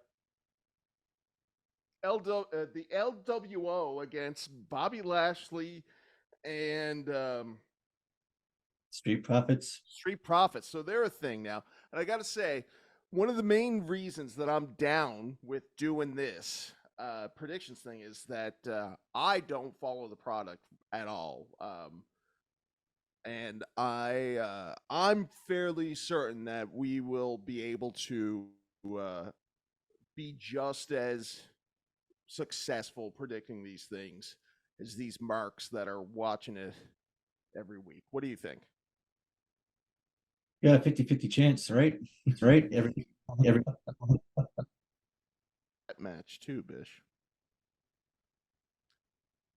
LWO against Bobby Lashley and Street Profits. Street Profits. So they're a thing now. And I got to say, one of the main reasons that I'm down with doing this predictions thing is that I don't follow the product at all. And I'm fairly certain that we will be able to be just as successful predicting these things as these marks that are watching it every week. What do you think? Yeah, 50-50 chance, right? Right? Every That match too, Bish.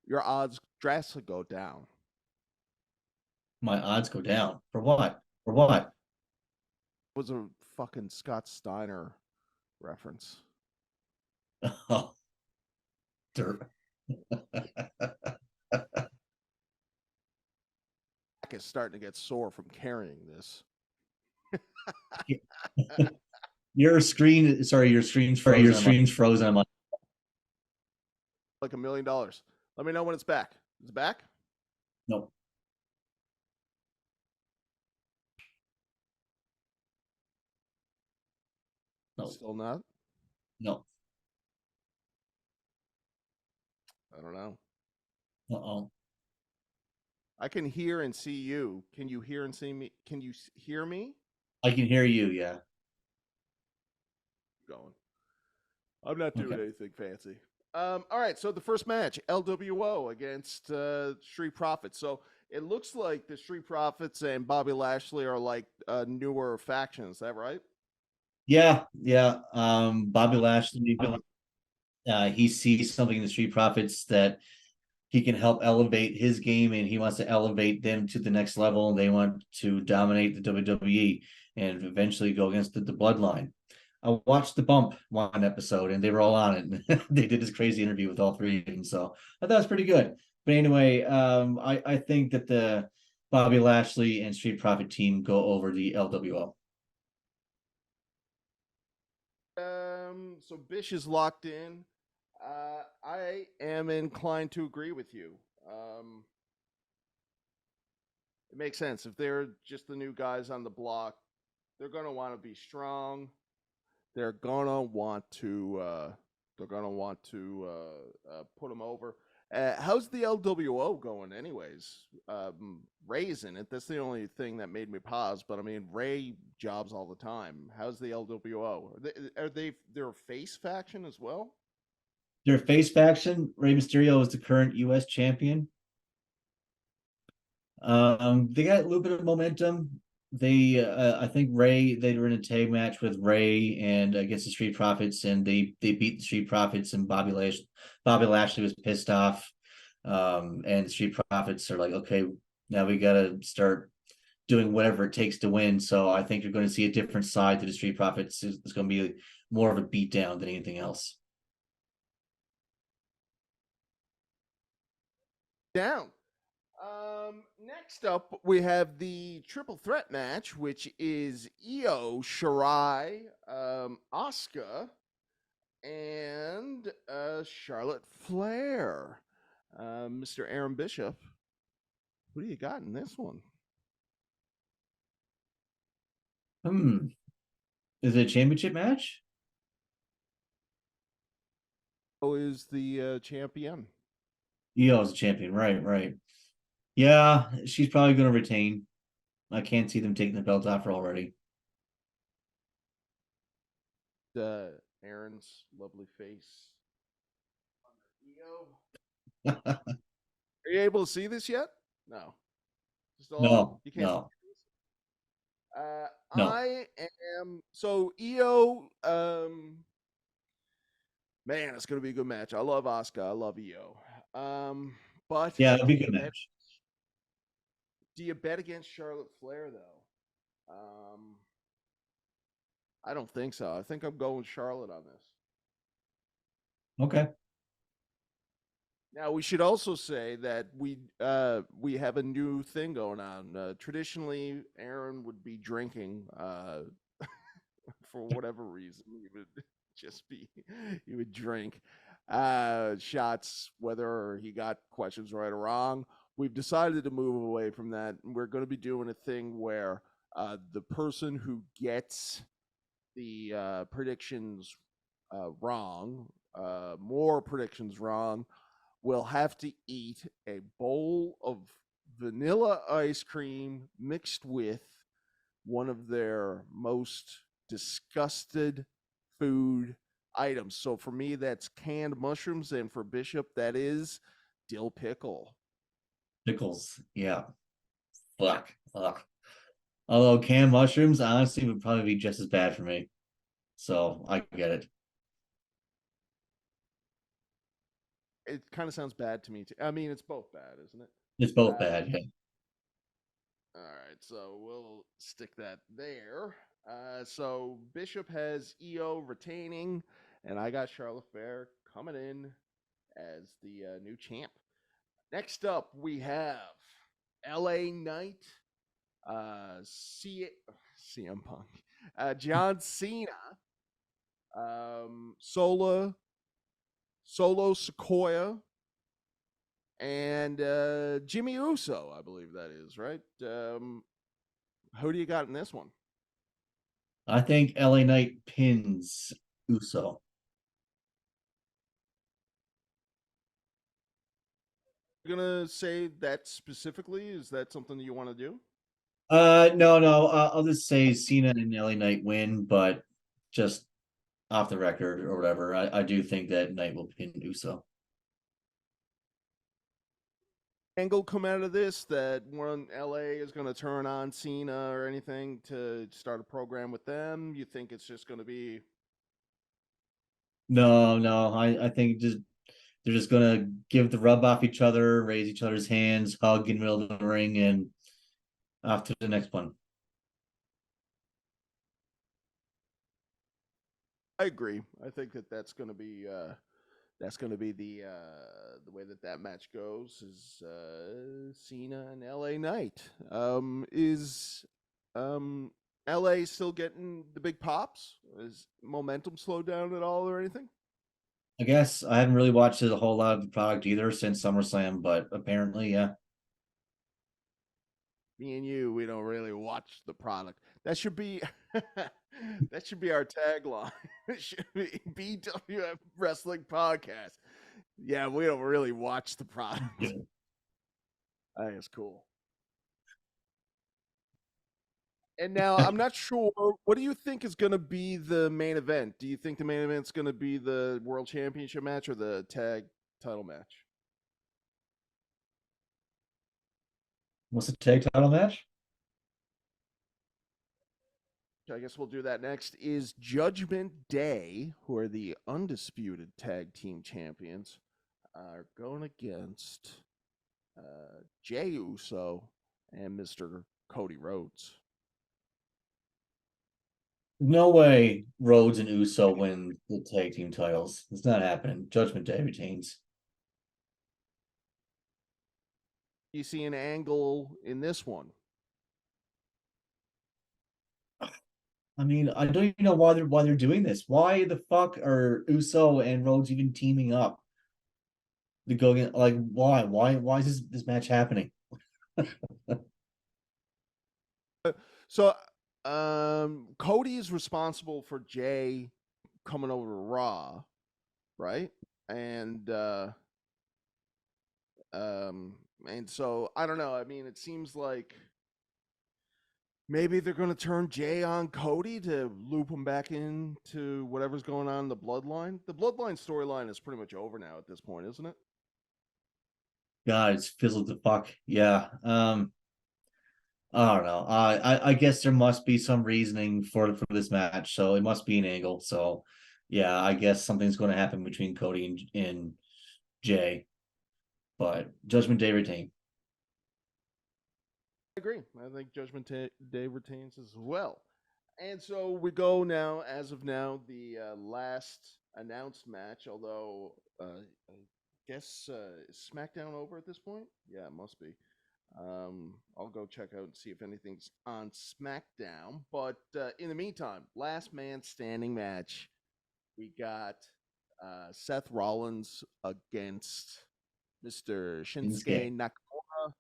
Your odds drastically go down. My odds go down. For what? For what? It was a fucking Scott Steiner reference. Oh, dirt. Back is starting to get sore from carrying this. Your screen's frozen. I'm like $1 million. Let me know when it's back. Is it back? no. No. Still not? No. I don't know. Uh-oh. I can hear and see you. Can you hear and see me? Can you hear me? I can hear you, yeah. Going. I'm not doing Okay. anything fancy. All right, so the first match, LWO against Street Profits. So it looks like the Street Profits and Bobby Lashley are like a newer faction. Is that right? Yeah, yeah. Bobby Lashley, he sees something in the Street Profits that he can help elevate his game, and he wants to elevate them to the next level. They want to dominate the WWE and eventually go against the Bloodline. I watched the Bump one episode, and they were all on it. They did this crazy interview with all three of them, so I thought it was pretty good. But anyway, I think that the Bobby Lashley and Street Profit team go over the LWO. So Bish is locked in. I am inclined to agree with you. It makes sense. If they're just the new guys on the block, they're gonna want to be strong. They're gonna want to. Put them over. How's the LWO going, anyways? Ray's in it. That's the only thing that made me pause. But I mean, Ray jobs all the time. How's the LWO? Are they their face faction as well? Their face faction, Rey Mysterio is the current U.S. champion. They got a little bit of momentum. They, I think they were in a tag match with Ray and against the Street Profits, and they beat the Street Profits, and Bobby Lashley was pissed off. And the Street Profits are like, okay, now we got to start doing whatever it takes to win. So I think you're going to see a different side to the Street Profits. It's going to be more of a beatdown than anything else. Down. Next up, we have the triple threat match, which is Io Shirai, Asuka, and Charlotte Flair. Mr. Aaron Bishop, who do you got in this one? Is it a championship match? Who is the champion? Io is a champion, right. Yeah, she's probably going to retain. I can't see them taking the belt off her already. Aaron's lovely face. Io. Are you able to see this yet? No. No, you can't. no. No. I am so Io. Man, it's gonna be a good match. I love Asuka. I love Io. But yeah, it'll be a good match. Do you bet against Charlotte Flair though? I don't think so. I think I'm going Charlotte on this. Okay. Now we should also say that we have a new thing going on. Traditionally, Aaron would be drinking for whatever reason. He would drink shots, whether he got questions right or wrong. We've decided to move away from that. We're going to be doing a thing where the person who gets the predictions wrong, more predictions wrong, will have to eat a bowl of vanilla ice cream mixed with one of their most disgusted food items. So for me, that's canned mushrooms, and for Bishop, that is dill pickle. Pickles, yeah. Fuck. Although canned mushrooms, honestly, would probably be just as bad for me. So I get it. It kind of sounds bad to me too. I mean, it's both bad, isn't it? It's both bad, yeah. All right, so we'll stick that there. So Bishop has Io retaining, and I got Charlotte Flair coming in as the new champ. Next up, we have LA Knight, CM Punk, John Cena, Solo Sequoia, and Jimmy Uso, I believe that is, right? Who do you got in this one? I think LA Knight pins Uso. You're gonna say that specifically? Is that something you want to do? No. I'll just say Cena and LA Knight win, but just off the record or whatever. I do think that Knight will pin Uso. angle come out of this that one LA is going to turn on Cena or anything to start a program with them? You think it's just going to be No. I think they're just gonna give the rub off each other, raise each other's hands, hug in the middle of the ring, and off to the next one. I agree. I think that's going to be the way that match goes is Cena and LA Knight. Is LA still getting the big pops? Is momentum slowed down at all or anything? I guess I haven't really watched a whole lot of the product either since SummerSlam, but apparently, yeah. Me and you, we don't really watch the product. That should be that should be our tagline. It should be BWF Wrestling Podcast. Yeah, we don't really watch the product. I think it's cool. And now I'm not sure. What do you think is going to be the main event? Do you think the main event is going to be the World Championship match or the tag title match? What's the tag title match? I guess we'll do that next. Is Judgment Day, who are the undisputed tag team champions, are going against Jey Uso and Mr. Cody Rhodes. No way Rhodes and Uso win the tag team titles. It's not happening. Judgment Day retains. You see an angle in this one? I mean, I don't even know why they're doing this. Why the fuck are Uso and Rhodes even teaming up? To go against, like, why? Why is this match happening? So Cody is responsible for Jay coming over to Raw, right? And so I don't know. I mean, it seems like maybe they're going to turn Jay on Cody to loop him back into whatever's going on in the Bloodline. The Bloodline storyline is pretty much over now at this point, isn't it? God, it's fizzled the fuck. Yeah. I don't know. I guess there must be some reasoning for this match, so it must be an angle. So, yeah, I guess something's going to happen between Cody and Jay. But Judgment Day retain. I agree. I think Judgment Day retains as well. And so we go now, as of now, the last announced match, although I guess is SmackDown over at this point? Yeah, it must be. I'll go check out and see if anything's on SmackDown. But in the meantime, last man standing match. We got Seth Rollins against Mr. Shinsuke Nakamura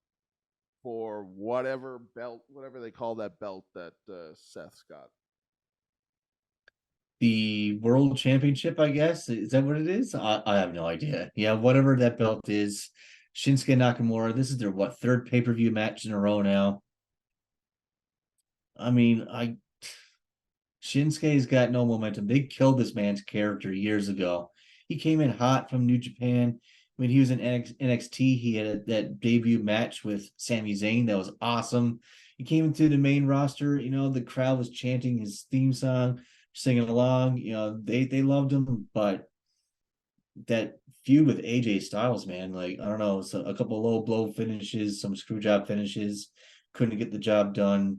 for whatever belt, whatever they call that belt that Seth's got. The World Championship, I guess. Is that what it is? I have no idea. Yeah, whatever that belt is. Shinsuke Nakamura, this is their third pay-per-view match in a row now. I mean, Shinsuke's got no momentum. They killed this man's character years ago. He came in hot from New Japan. When he was in NXT, he had that debut match with Sami Zayn that was awesome. He came into the main roster, the crowd was chanting his theme song, singing along. They loved him, but that feud with AJ Styles, man, like, I don't know, so a couple low blow finishes, some screw job finishes, couldn't get the job done.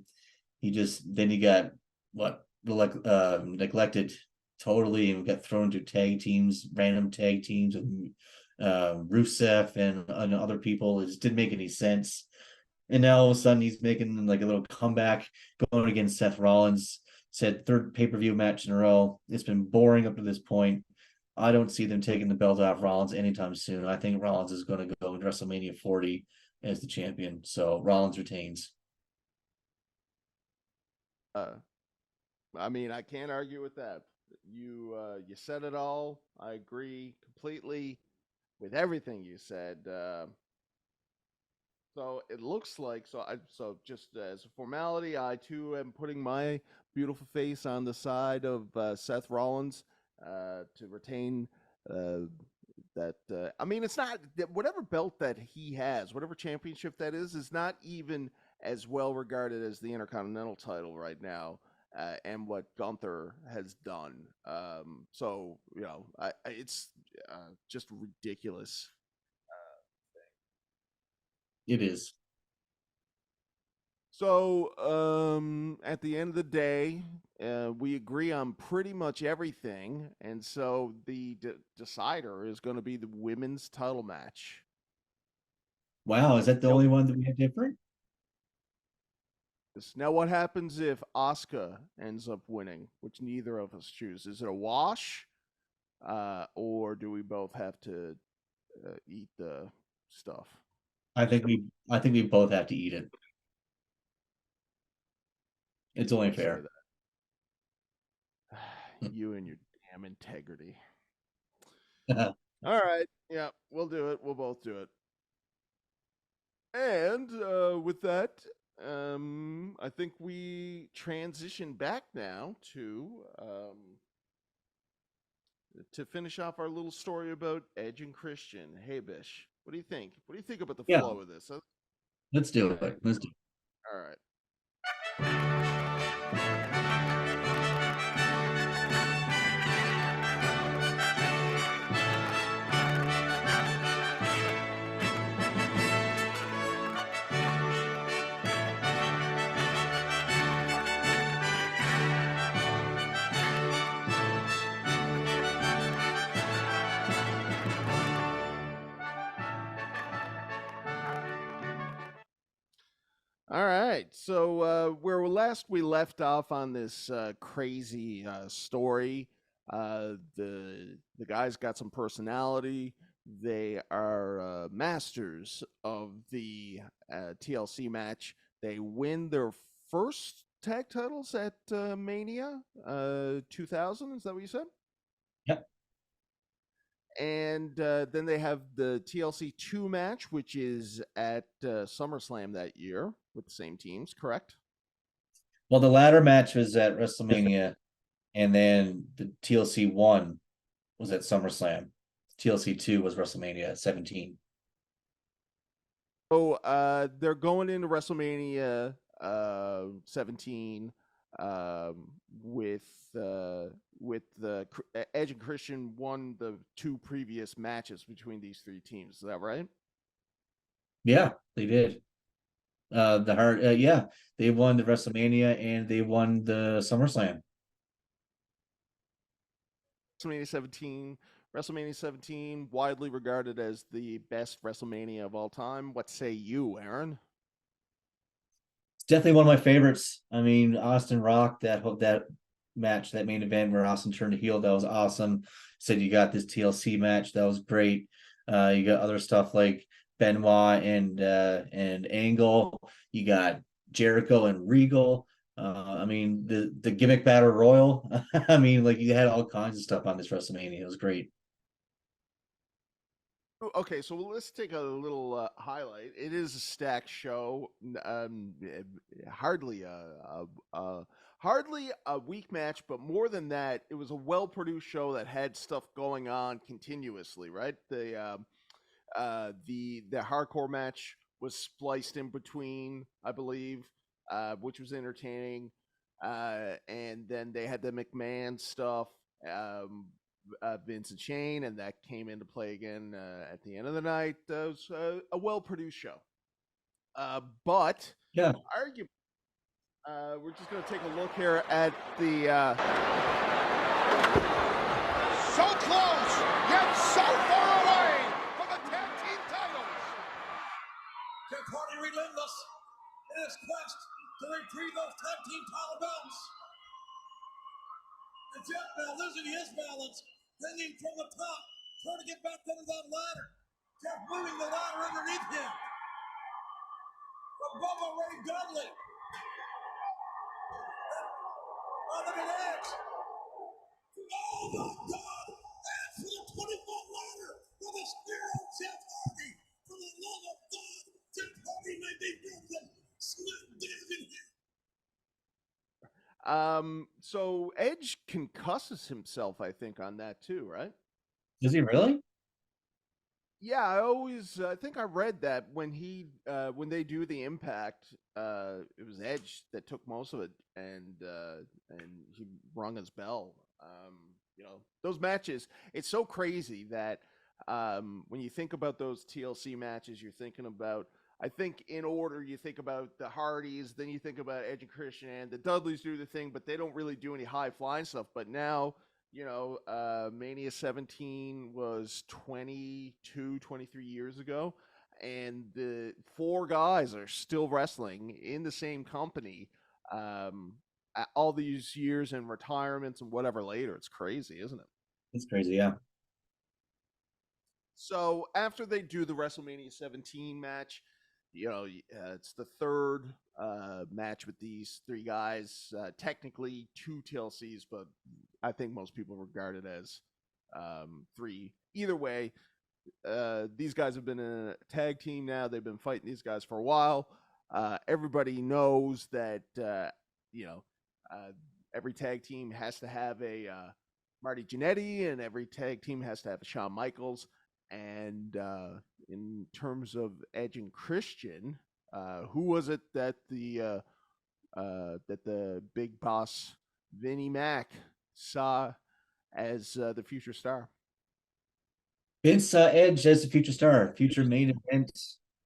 He got neglected totally and got thrown into random tag teams with Rusev and other people. It just didn't make any sense. And now all of a sudden he's making like a little comeback going against Seth Rollins. Said third pay-per-view match in a row. It's been boring up to this point. I don't see them taking the belt off Rollins anytime soon. I think Rollins is going to go in WrestleMania 40 as the champion. So Rollins retains. I mean, I can't argue with that. You said it all. I agree completely with everything you said. So it looks like so just as a formality, I too am putting my beautiful face on the side of Seth Rollins to retain the I mean, it's not that whatever belt that he has, whatever championship that is not even as well regarded as the Intercontinental title right now, and what Gunther has done. So it's just ridiculous. It is. So at the end of the day, we agree on pretty much everything, and so the decider is going to be the women's title match. Wow, is that the only one that we have different? Now, what happens if Asuka ends up winning, which neither of us choose? Is it a wash, or do we both have to eat the stuff? I think we both have to eat it. It's only fair. You and your damn integrity. All right. Yeah, we'll do it. We'll both do it. And with that, I think we transition back now to finish off our little story about Edge and Christian. Hey, Bish, what do you think? What do you think about the flow of this? Let's do it. Let's do it. All right. All right. So where we left off on this crazy story, the guys got some personality. They are masters of the TLC match. They win their first tag titles at Mania 2000. Is that what you said? Yep. And then they have the TLC 2 match, which is at SummerSlam that year with the same teams, correct? Well, the latter match was at WrestleMania, and then the TLC 1 was at SummerSlam. TLC 2 was WrestleMania 17. So they're going into WrestleMania 17 with the Edge and Christian won the 2 previous matches between these 3 teams. Is that right? Yeah, they did. They won the WrestleMania and they won the SummerSlam. WrestleMania 17, widely regarded as the best WrestleMania of all time. What say you, Aaron? It's definitely one of my favorites. I mean, Austin Rock, that match, that main event where Austin turned heel, that was awesome. Said you got this TLC match, that was great. You got other stuff like Benoit and Angle. You got Jericho and Regal. I mean, the gimmick battle royal. I mean, like, you had all kinds of stuff on this WrestleMania. It was great. Okay, so let's take a little highlight. It is a stacked show. Hardly a weak match, but more than that, it was a well-produced show that had stuff going on continuously. Right, the hardcore match was spliced in between, I believe, which was entertaining. And then they had the McMahon stuff. Vince and Shane, and that came into play again at the end of the night. It was a well-produced show. But yeah, arguably, we're just going to take a look here at the so close, yet so far away from the tag team titles. Jeff Hardy relentless in his quest to retrieve those tag team title belts. And Jeff now losing his balance, hanging from the top, trying to get back under that ladder. Jeff moving the ladder underneath him. From Bubba Ray Dudley. Oh, look at Edge. Oh, my God. Edge for the 20-foot ladder with a spear on Jeff Hardy. For the love of God, Jeff Hardy may be broken. Smack dab in here. So Edge concusses himself, I think, on that too, right? Is he really? Yeah, I think I read that when they do the Impact, it was Edge that took most of it, and he rung his bell. Those matches. It's so crazy that when you think about those TLC matches, you're thinking about. I think in order, you think about the Hardys, then you think about Edge and Christian, and the Dudleys do the thing, but they don't really do any high flying stuff. But now, Mania 17 was 22, 23 years ago, and the four guys are still wrestling in the same company all these years in retirements and whatever later. It's crazy, isn't it? It's crazy, yeah. So after they do the WrestleMania 17 match, it's the third match with these three guys. Technically two TLCs, but I think most people regard it as three. Either way, these guys have been in a tag team now. They've been fighting these guys for a while. Everybody knows that every tag team has to have a Marty Jannetty, and every tag team has to have a Shawn Michaels. And in terms of Edge and Christian, who was it that the big boss Vinnie Mac saw as the future star? Vince Edge as the future star, future main event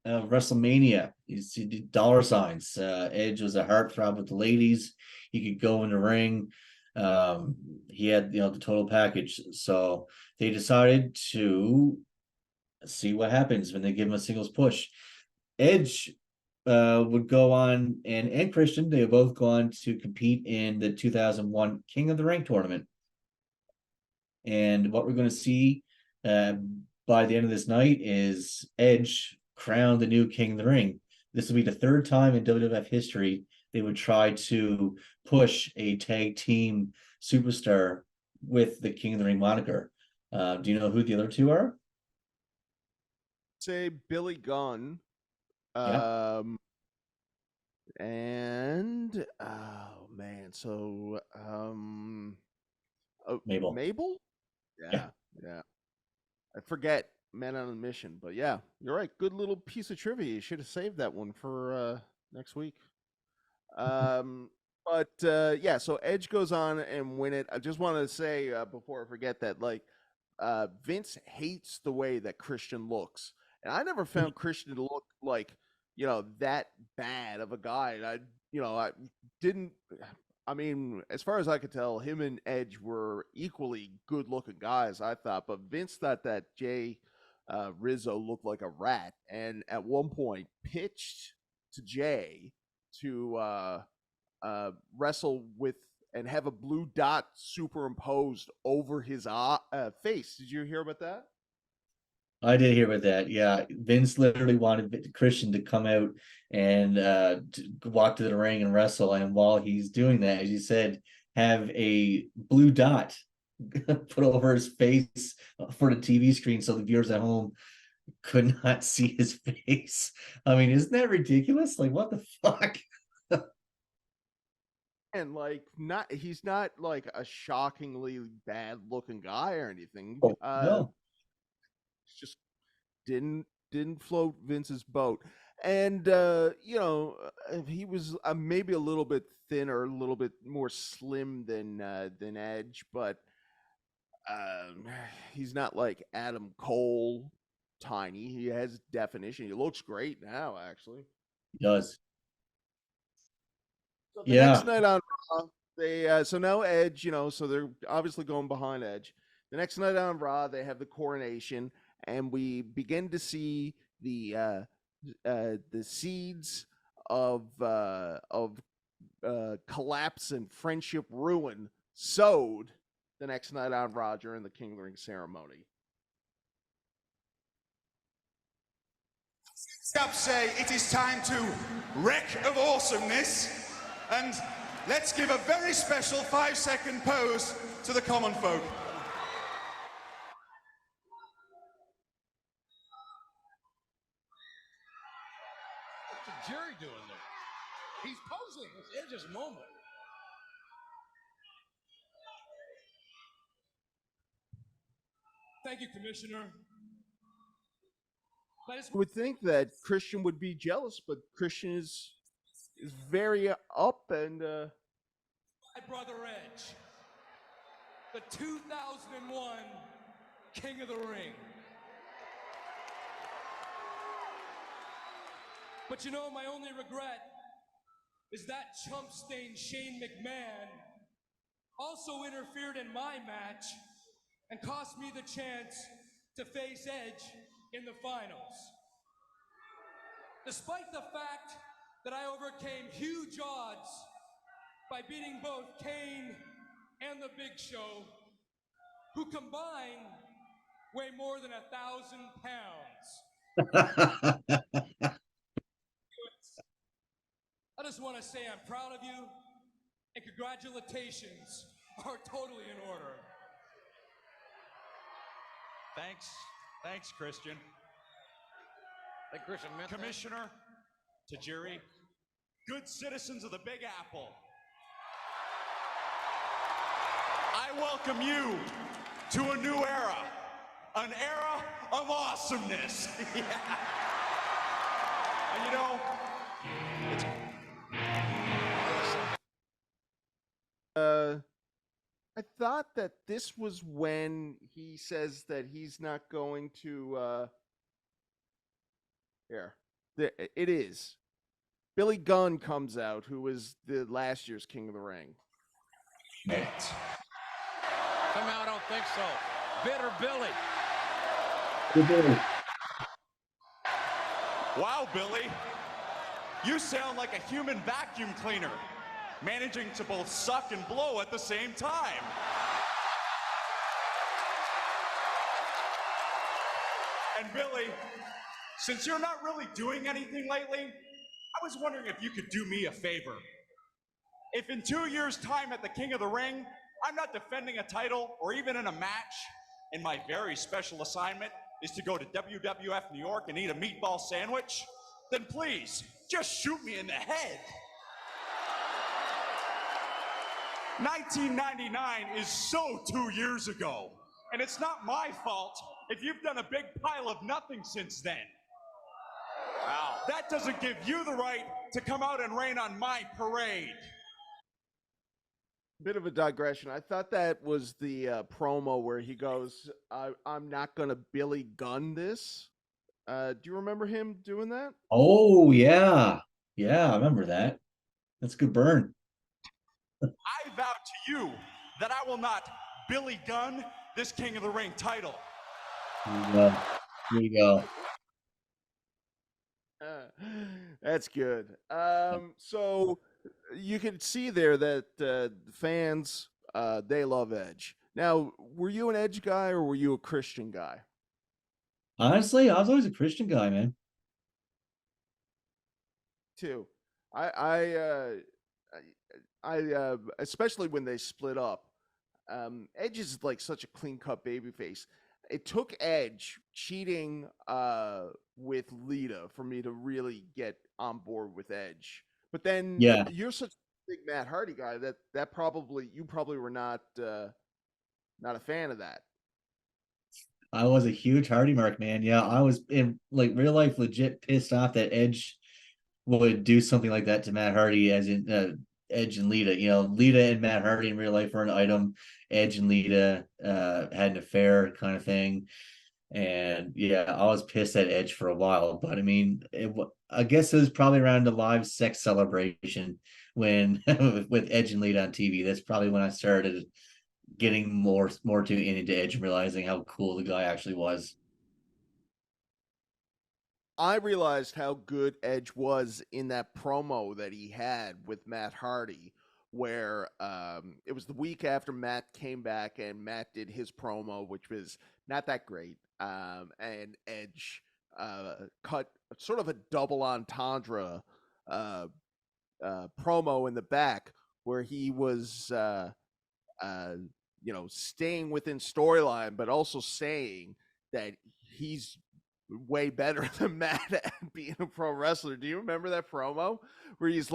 of WrestleMania. You see dollar signs. Edge was a heartthrob with the ladies. He could go in the ring. He had the total package. So they decided to see what happens when they give him a singles push. Edge would go on, and Christian, they have both gone to compete in the 2001 King of the Ring tournament. And what we're going to see by the end of this night is Edge crowned the new King of the Ring. This will be the third time in WWF history they would try to push a tag team superstar with the King of the Ring moniker. Do you know who the other two are? Say Billy Gunn. Yeah. And oh man, so Mabel? Yeah. I forget Men on a Mission, but yeah, you're right. Good little piece of trivia. You should have saved that one for next week. But yeah, so Edge goes on and win it. I just wanted to say before I forget that, Vince hates the way that Christian looks, and I never found Christian to look like that bad of a guy. I didn't. I mean, as far as I could tell, him and Edge were equally good-looking guys, I thought. But Vince thought that Jay Rizzo looked like a rat, and at one point pitched to Jay to wrestle with and have a blue dot superimposed over his face. Did you hear about that? I did hear about that. Yeah, Vince literally wanted Christian to come out and to walk to the ring and wrestle. And while he's doing that, as you said, have a blue dot put over his face for the TV screen so the viewers at home could not see his face. I mean, isn't that ridiculous? Like, what the fuck? And he's not like a shockingly bad looking guy or anything. No. Just didn't float Vince's boat. And he was maybe a little bit thinner, a little bit more slim than Edge, but he's not like Adam Cole tiny. He has definition. He looks great now, actually. He does. So the next night on Raw, they so now Edge, so they're obviously going behind Edge. The next night on Raw, they have the coronation, and we begin to see the seeds of collapse and friendship ruin sowed the next night on Raw during the King of the Ring ceremony. Scap say it is time to wreck of awesomeness, and let's give a very special 5-second pose to the common folk. What's Jerry doing there? He's posing. It's Edge's moment. Thank you, Commissioner. You would think that Christian would be jealous, but Christian is very up and My brother Edge, the 2001 King of the Ring. But you know, my only regret is that chump-stained Shane McMahon also interfered in my match and cost me the chance to face Edge in the finals. Despite the fact that I overcame huge odds by beating both Kane and the Big Show, who combined weigh more than 1,000 pounds. I just want to say I'm proud of you, and congratulations are totally in order. Thanks, Christian. Hey, Christian, Commissioner, Tajiri, good citizens of the Big Apple, I welcome you to a new era, an era of awesomeness. Yeah. And you know, I thought that this was when he says that he's not going to. It is. Billy Gunn comes out, who was the last year's King of the Ring. Somehow I don't think so. Bitter Billy. wow, Billy, you sound like a human vacuum cleaner, managing to both suck and blow at the same time. And Billy, since you're not really doing anything lately, I was wondering if you could do me a favor. If in 2 years' time at the King of the Ring, I'm not defending a title or even in a match, and my very special assignment is to go to WWF New York and eat a meatball sandwich, then please, just shoot me in the head. 1999 is so 2 years ago, and it's not my fault if you've done a big pile of nothing since then. Wow. That doesn't give you the right to come out and rain on my parade. Bit of a digression. I thought that was the promo where he goes, I'm not going to Billy Gunn this. Do you remember him doing that? Oh, yeah. Yeah, I remember that. That's a good burn. I vow to you that I will not Billy Gunn this King of the Ring title. There you go. That's good. So you can see there that the fans, they love Edge. Now, were you an Edge guy or were you a Christian guy? Honestly, I was always a Christian guy, man. Too. I especially when they split up. Edge is like such a clean-cut babyface. It took Edge cheating with Lita for me to really get on board with Edge. But then you're such a big Matt Hardy guy that probably you were not a fan of that. I was a huge Hardy mark, man. Yeah, I was in like real life legit pissed off that Edge would do something like that to Matt Hardy, as in Edge and Lita. You know, Lita and Matt Hardy in real life were an item. Edge and Lita had an affair kind of thing. And yeah, I was pissed at Edge for a while. But I mean, I guess it was probably around the live sex celebration when with Edge and Lita on TV. That's probably when I started getting more into Edge and realizing how cool the guy actually was. I realized how good Edge was in that promo that he had with Matt Hardy, where it was the week after Matt came back and Matt did his promo, which was not that great. And Edge cut sort of a double entendre promo in the back where he was, staying within storyline, but also saying that he's way better than Matt at being a pro wrestler. Do you remember that promo where he's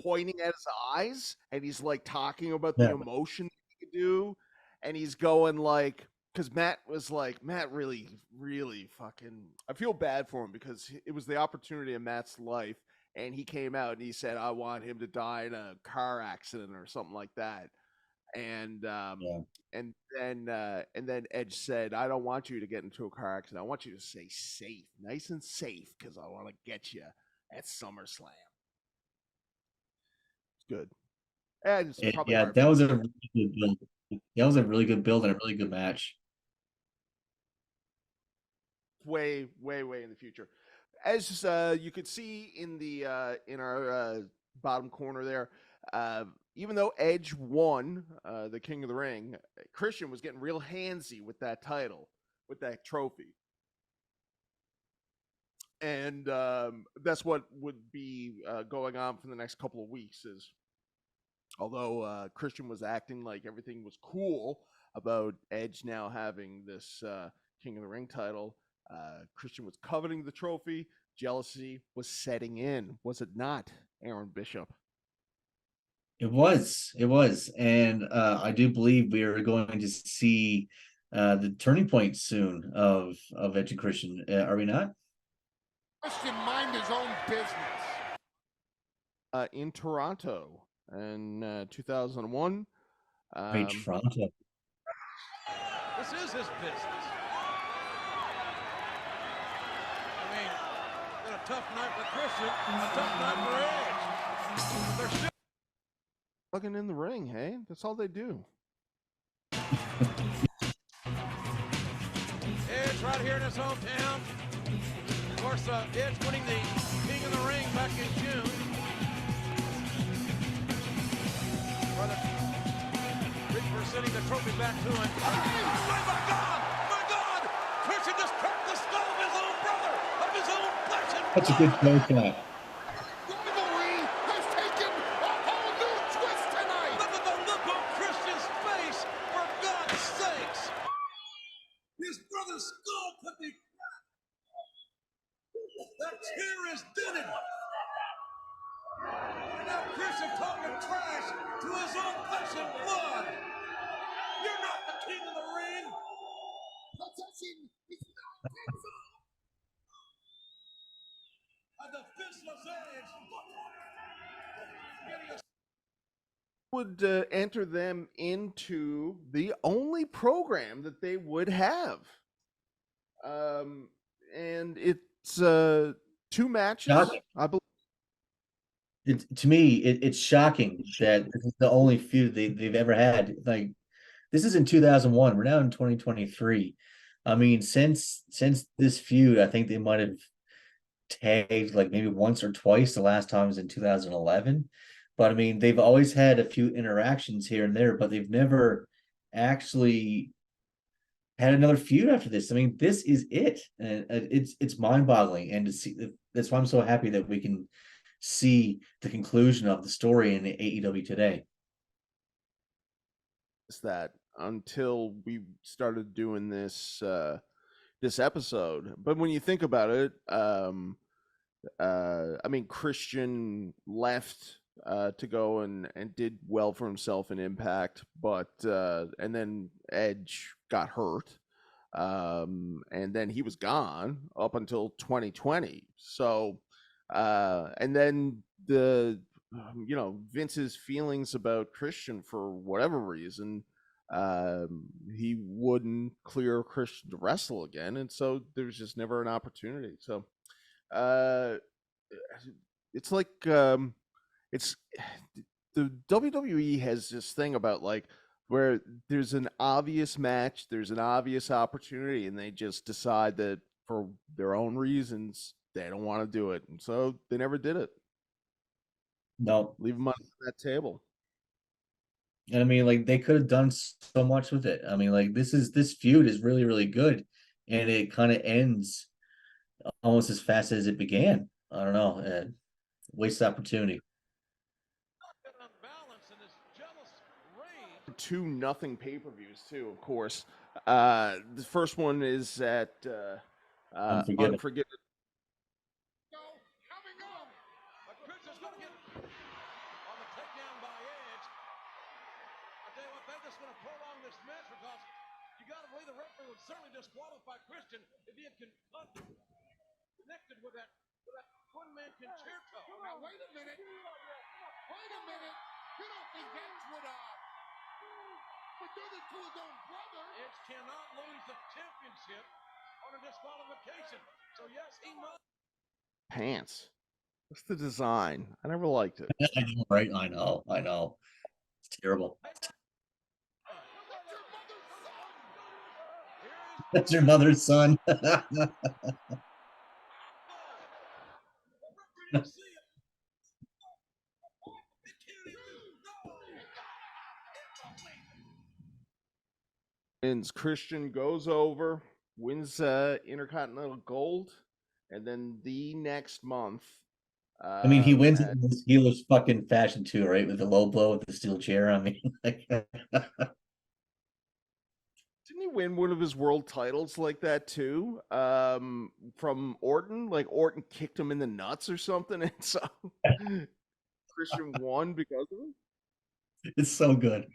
pointing at his eyes and he's like talking about the emotion he could do, and he's going like, because Matt really, really fucking. I feel bad for him because it was the opportunity of Matt's life, and he came out and he said, "I want him to die in a car accident or something like that." And and then Edge said, "I don't want you to get into a car accident. I want you to stay safe, nice and safe, because I want to get you at SummerSlam." It's good. And it's probably Yeah, hard that for was him. a really good build. That was a really good build and a really good match. Way in the future. As you could see in the in our bottom corner there, even though Edge won the King of the Ring, Christian was getting real handsy with that title, with that trophy. And that's what would be going on for the next couple of weeks. Is although Christian was acting like everything was cool about Edge now having this King of the Ring title, Christian was coveting the trophy. Jealousy was setting in, was it not, Aaron Bishop? It was, and I do believe we are going to see the turning point soon of Edge and Christian. Are we not? Christian mind his own business. In Toronto in 2001. Right, Toronto. This is his business. I mean, it's been a tough night for Christian, a tough night for Edge. They're still Plugging in the ring, hey? That's all they do. Edge right here in his hometown. Of course, Edge winning the King of the Ring back in June. Reaper sending the trophy back to him. Oh, my God! My God! Christian just cracked the skull of his own brother, of his own flesh and blood. That's a good showcase. Rivalry has taken a whole new twist tonight. Look at the look on Christian's face, for God's sakes! His brother's skull could be cracked. That tear is dented. And now Christian talking trash to his own flesh and blood. You're not the King of the Ring. Possession is not cancelled. And the fistless Edge. Getting a Would enter them into the only program that they would have. And it's 2 matches, Shocking. I believe. To me, it's shocking that this is the only feud they've ever had. Like, this is in 2001. We're now in 2023. I mean, since this feud, I think they might have tagged like maybe once or twice. The last time was in 2011. But I mean, they've always had a few interactions here and there, but they've never actually had another feud after this. I mean, this is it, and it's mind-boggling. And to see, that's why I'm so happy that we can see the conclusion of the story in AEW today. Is that until we started doing this this episode. But when you think about it, I mean, Christian left to go and did well for himself in Impact, but and then Edge got hurt, and then he was gone up until 2020. So and then the Vince's feelings about Christian, for whatever reason, he wouldn't clear Christian to wrestle again, and so there's just never an opportunity. So it's like it's the WWE has this thing about like where there's an obvious match, there's an obvious opportunity, and they just decide that for their own reasons they don't want to do it, and so they never did it. No, Leave them on that table. and I mean, like, they could have done so much with it. I mean, like, this feud is really, really good, and it kind of ends almost as fast as it began. I don't know, wasted opportunity. 2-0 pay-per-views too, of course. The first one is at Unforgiven. Coming up. But Christian's going to get on the takedown by Edge. I tell you what, they're just going to prolong this match because You got to believe the referee would certainly disqualify Christian if he had connected with that one-man concerto. Now, wait a minute. Wait a minute. You don't think that's what, but do this to his own brother. Edge cannot lose the championship on a disqualification. So, yes, he must. Pants. What's the design? I never liked it. I know, right? I know. It's terrible. That's your mother's son. Wins. Christian goes over, wins Intercontinental Gold, and then the next month. I mean, he wins it in this heelish fucking fashion too, right? With the low blow with the steel chair. I mean, like, didn't he win one of his world titles like that too? From Orton, like Orton kicked him in the nuts or something, and so Christian won because of it. It's so good.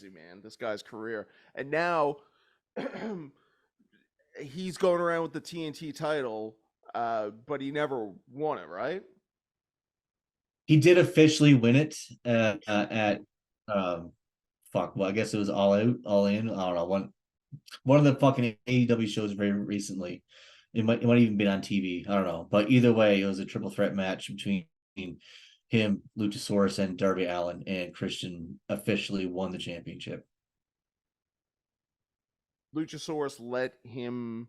Man, this guy's career, and now he's going around with the TNT title, but he never won it, right? He did officially win it at well, I guess it was All In. I don't know, one of the fucking AEW shows very recently. It might even been on TV. I don't know, but either way, it was a triple threat match between him, Luchasaurus, and Darby Allin, and Christian officially won the championship. Luchasaurus let him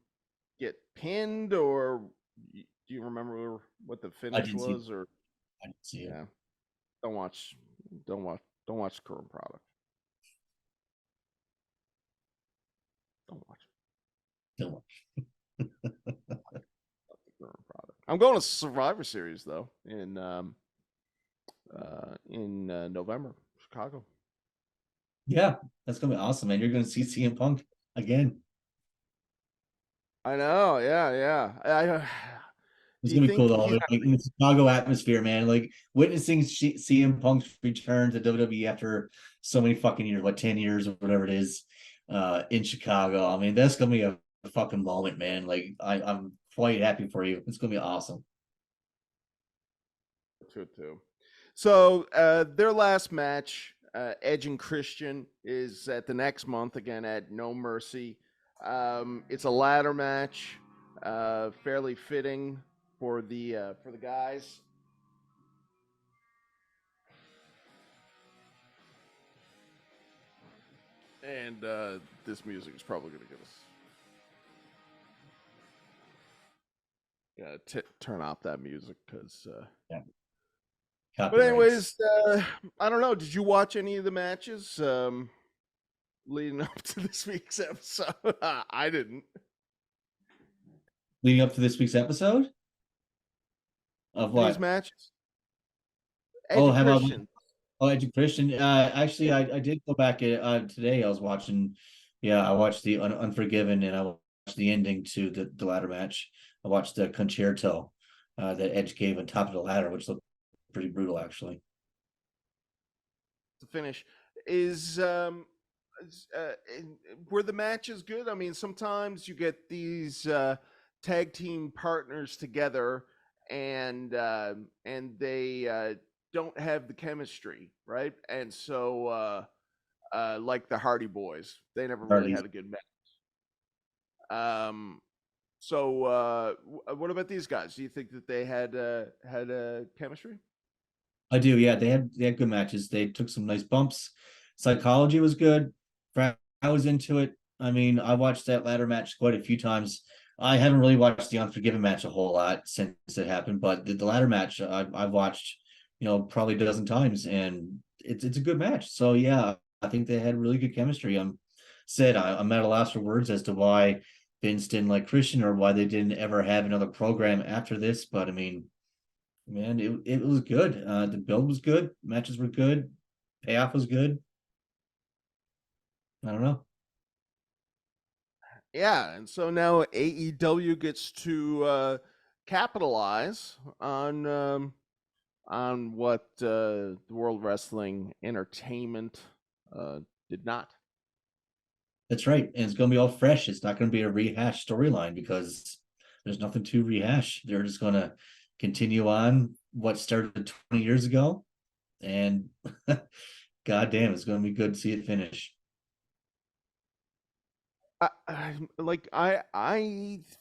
get pinned, or do you remember what the finish was? Or I didn't see it. Don't watch the current product. Don't watch the current product. I'm going to Survivor Series though in November, Chicago. Yeah, that's gonna be awesome, man. You're gonna see CM Punk again. I know, yeah. It's gonna be cool though, like, in the Chicago atmosphere, man. Like witnessing CM Punk's return to WWE after so many fucking years, 10 years or whatever it is, in Chicago. I mean, that's gonna be a fucking moment, man. Like I'm quite happy for you. It's gonna be awesome. Too. So their last match, Edge and Christian, is at the next month again at No Mercy. It's a ladder match, fairly fitting for the guys. And this music is probably going to get us. Turn off that music because. Yeah. But anyways, I don't know. Did you watch any of the matches leading up to this week's episode? I didn't. Leading up to this week's episode? Of what? These matches? Edge and Christian. Actually, I did go back today. I was watching. Yeah, I watched the Unforgiven, and I watched the ending to the ladder match. I watched the concerto that Edge gave on top of the ladder, which looked pretty brutal, actually. The finish is were the matches good? I mean, sometimes you get these tag team partners together, and they don't have the chemistry, right? And so, like the Hardy Boys, they never really had a good match. So, what about these guys? Do you think that they had chemistry? I do, yeah. They had good matches. They took some nice bumps. Psychology was good. I was into it. I mean, I watched that ladder match quite a few times. I haven't really watched the Unforgiven match a whole lot since it happened, but the ladder match I've watched, probably a dozen times, and it's a good match. So yeah, I think they had really good chemistry. I'm at a loss for words as to why Vince didn't like Christian or why they didn't ever have another program after this. But I mean, man, it was good. The build was good. Matches were good. Payoff was good. I don't know. Yeah, and so now AEW gets to capitalize on what the World Wrestling Entertainment did not. That's right. And it's going to be all fresh. It's not going to be a rehash storyline because there's nothing to rehash. They're just going to continue on what started 20 years ago. And God damn, it's going to be good to see it finish. I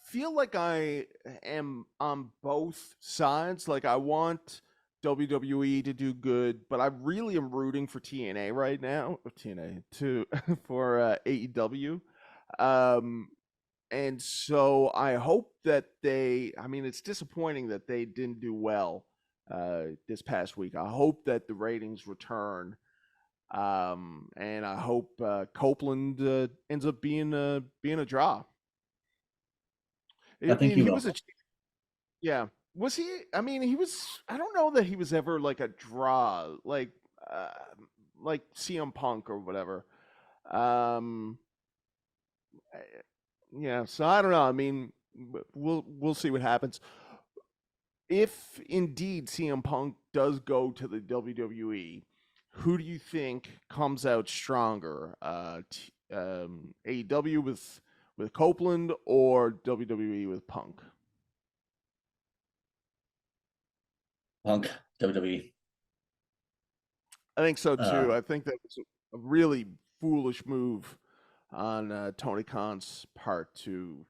feel like I am on both sides. Like I want WWE to do good, but I really am rooting for TNA right now. Or TNA to for AEW. Um, and so I hope that they. I mean, it's disappointing that they didn't do well this past week. I hope that the ratings return. And I hope Copeland ends up being a draw. I I think mean, he he will. was a yeah. Was he? I mean, he was. I don't know that he was ever like a draw, uh, like CM Punk or whatever. Um, eh, yeah. So I don't know. I mean, we'll see what happens. If indeed CM Punk does go to the WWE, who do you think comes out stronger? AEW with Copeland or WWE with Punk? Punk, WWE. I think so Uh, too. I think that was a really foolish move on Tony Khan's part to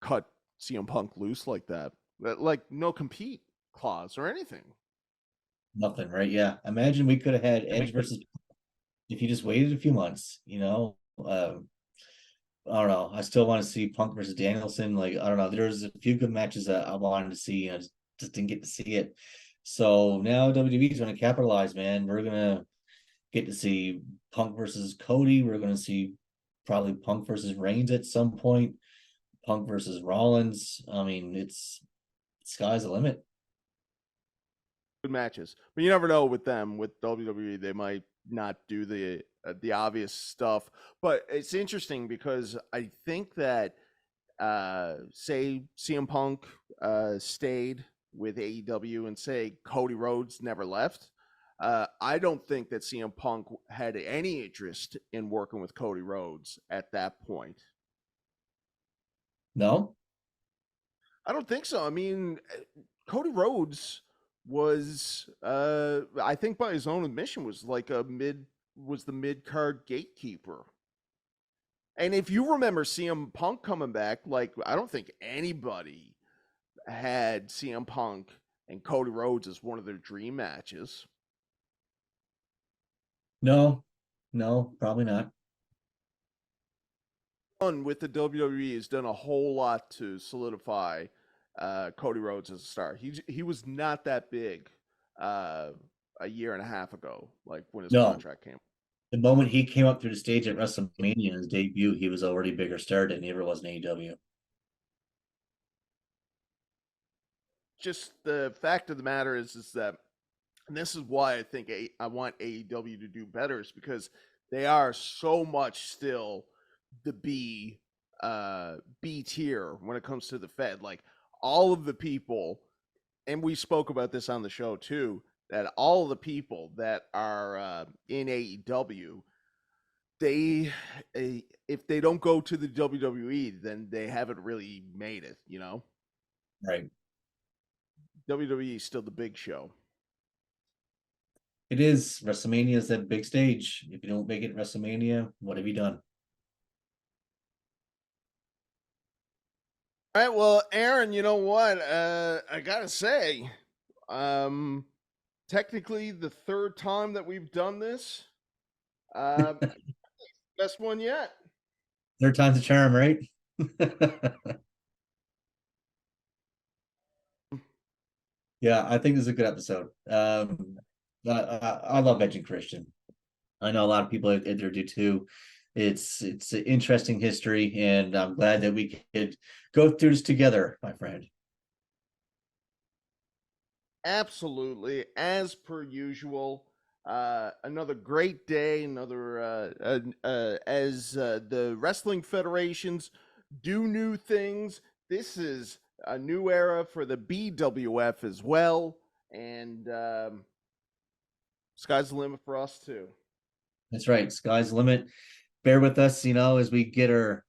cut CM Punk loose like that. Like no compete clause or anything. Nothing, right? Yeah. Imagine we could have had Edge versus if you just waited a few months, I don't know. I still want to see Punk versus Danielson. Like, I don't know. There's a few good matches that I wanted to see, and I just didn't get to see it. So now WWE is going to capitalize, man. We're going to get to see Punk versus Cody. We're going to see probably Punk versus Reigns at some point. Punk versus Rollins. I mean, it's sky's the limit. Good matches, but you never know with them. With WWE, they might not do the obvious stuff. But it's interesting because I think that say CM Punk stayed with AEW and say Cody Rhodes never left. I don't think that CM Punk had any interest in working with Cody Rhodes at that point. No? I don't think so. I mean, Cody Rhodes was I think by his own admission was like the mid card gatekeeper. And if you remember CM Punk coming back, like I don't think anybody had CM Punk and Cody Rhodes as one of their dream matches. No, probably not. With the WWE has done a whole lot to solidify Cody Rhodes as a star. He was not that big a year and a half ago, like when his No. contract came. The moment he came up through the stage at WrestleMania in his debut, he was already bigger star than he ever was in AEW. Just the fact of the matter is that, and this is why I think I want AEW to do better, is because they are so much still the B tier when it comes to the Fed. Like all of the people, and we spoke about this on the show too, that all of the people that are in AEW, they if they don't go to the WWE, then they haven't really made it, you know? Right. WWE is still the big show. It is. WrestleMania is that big stage. If you don't make it WrestleMania, what have you done? All right, well, Aaron, you know what? I gotta say, technically the third time that we've done this. Best one yet. Third time's a charm, right? Yeah, I think this is a good episode. I love Edge and Christian. I know a lot of people out there do too. It's an interesting history, and I'm glad that we could go through this together, my friend. Absolutely, as per usual. Another great day. As the wrestling federations do new things. This is a new era for the BWF as well, and sky's the limit for us too. That's right. Sky's the limit. bear with us, as we get our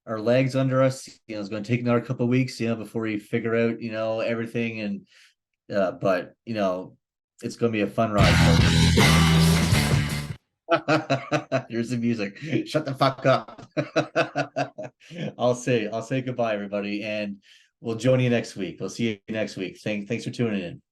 legs under us. It's going to take another couple of weeks, before we figure out, everything. And but it's going to be a fun ride. Here's the music. Shut the fuck up. I'll say goodbye, everybody, and we'll join you next week. We'll see you next week. Thanks for tuning in.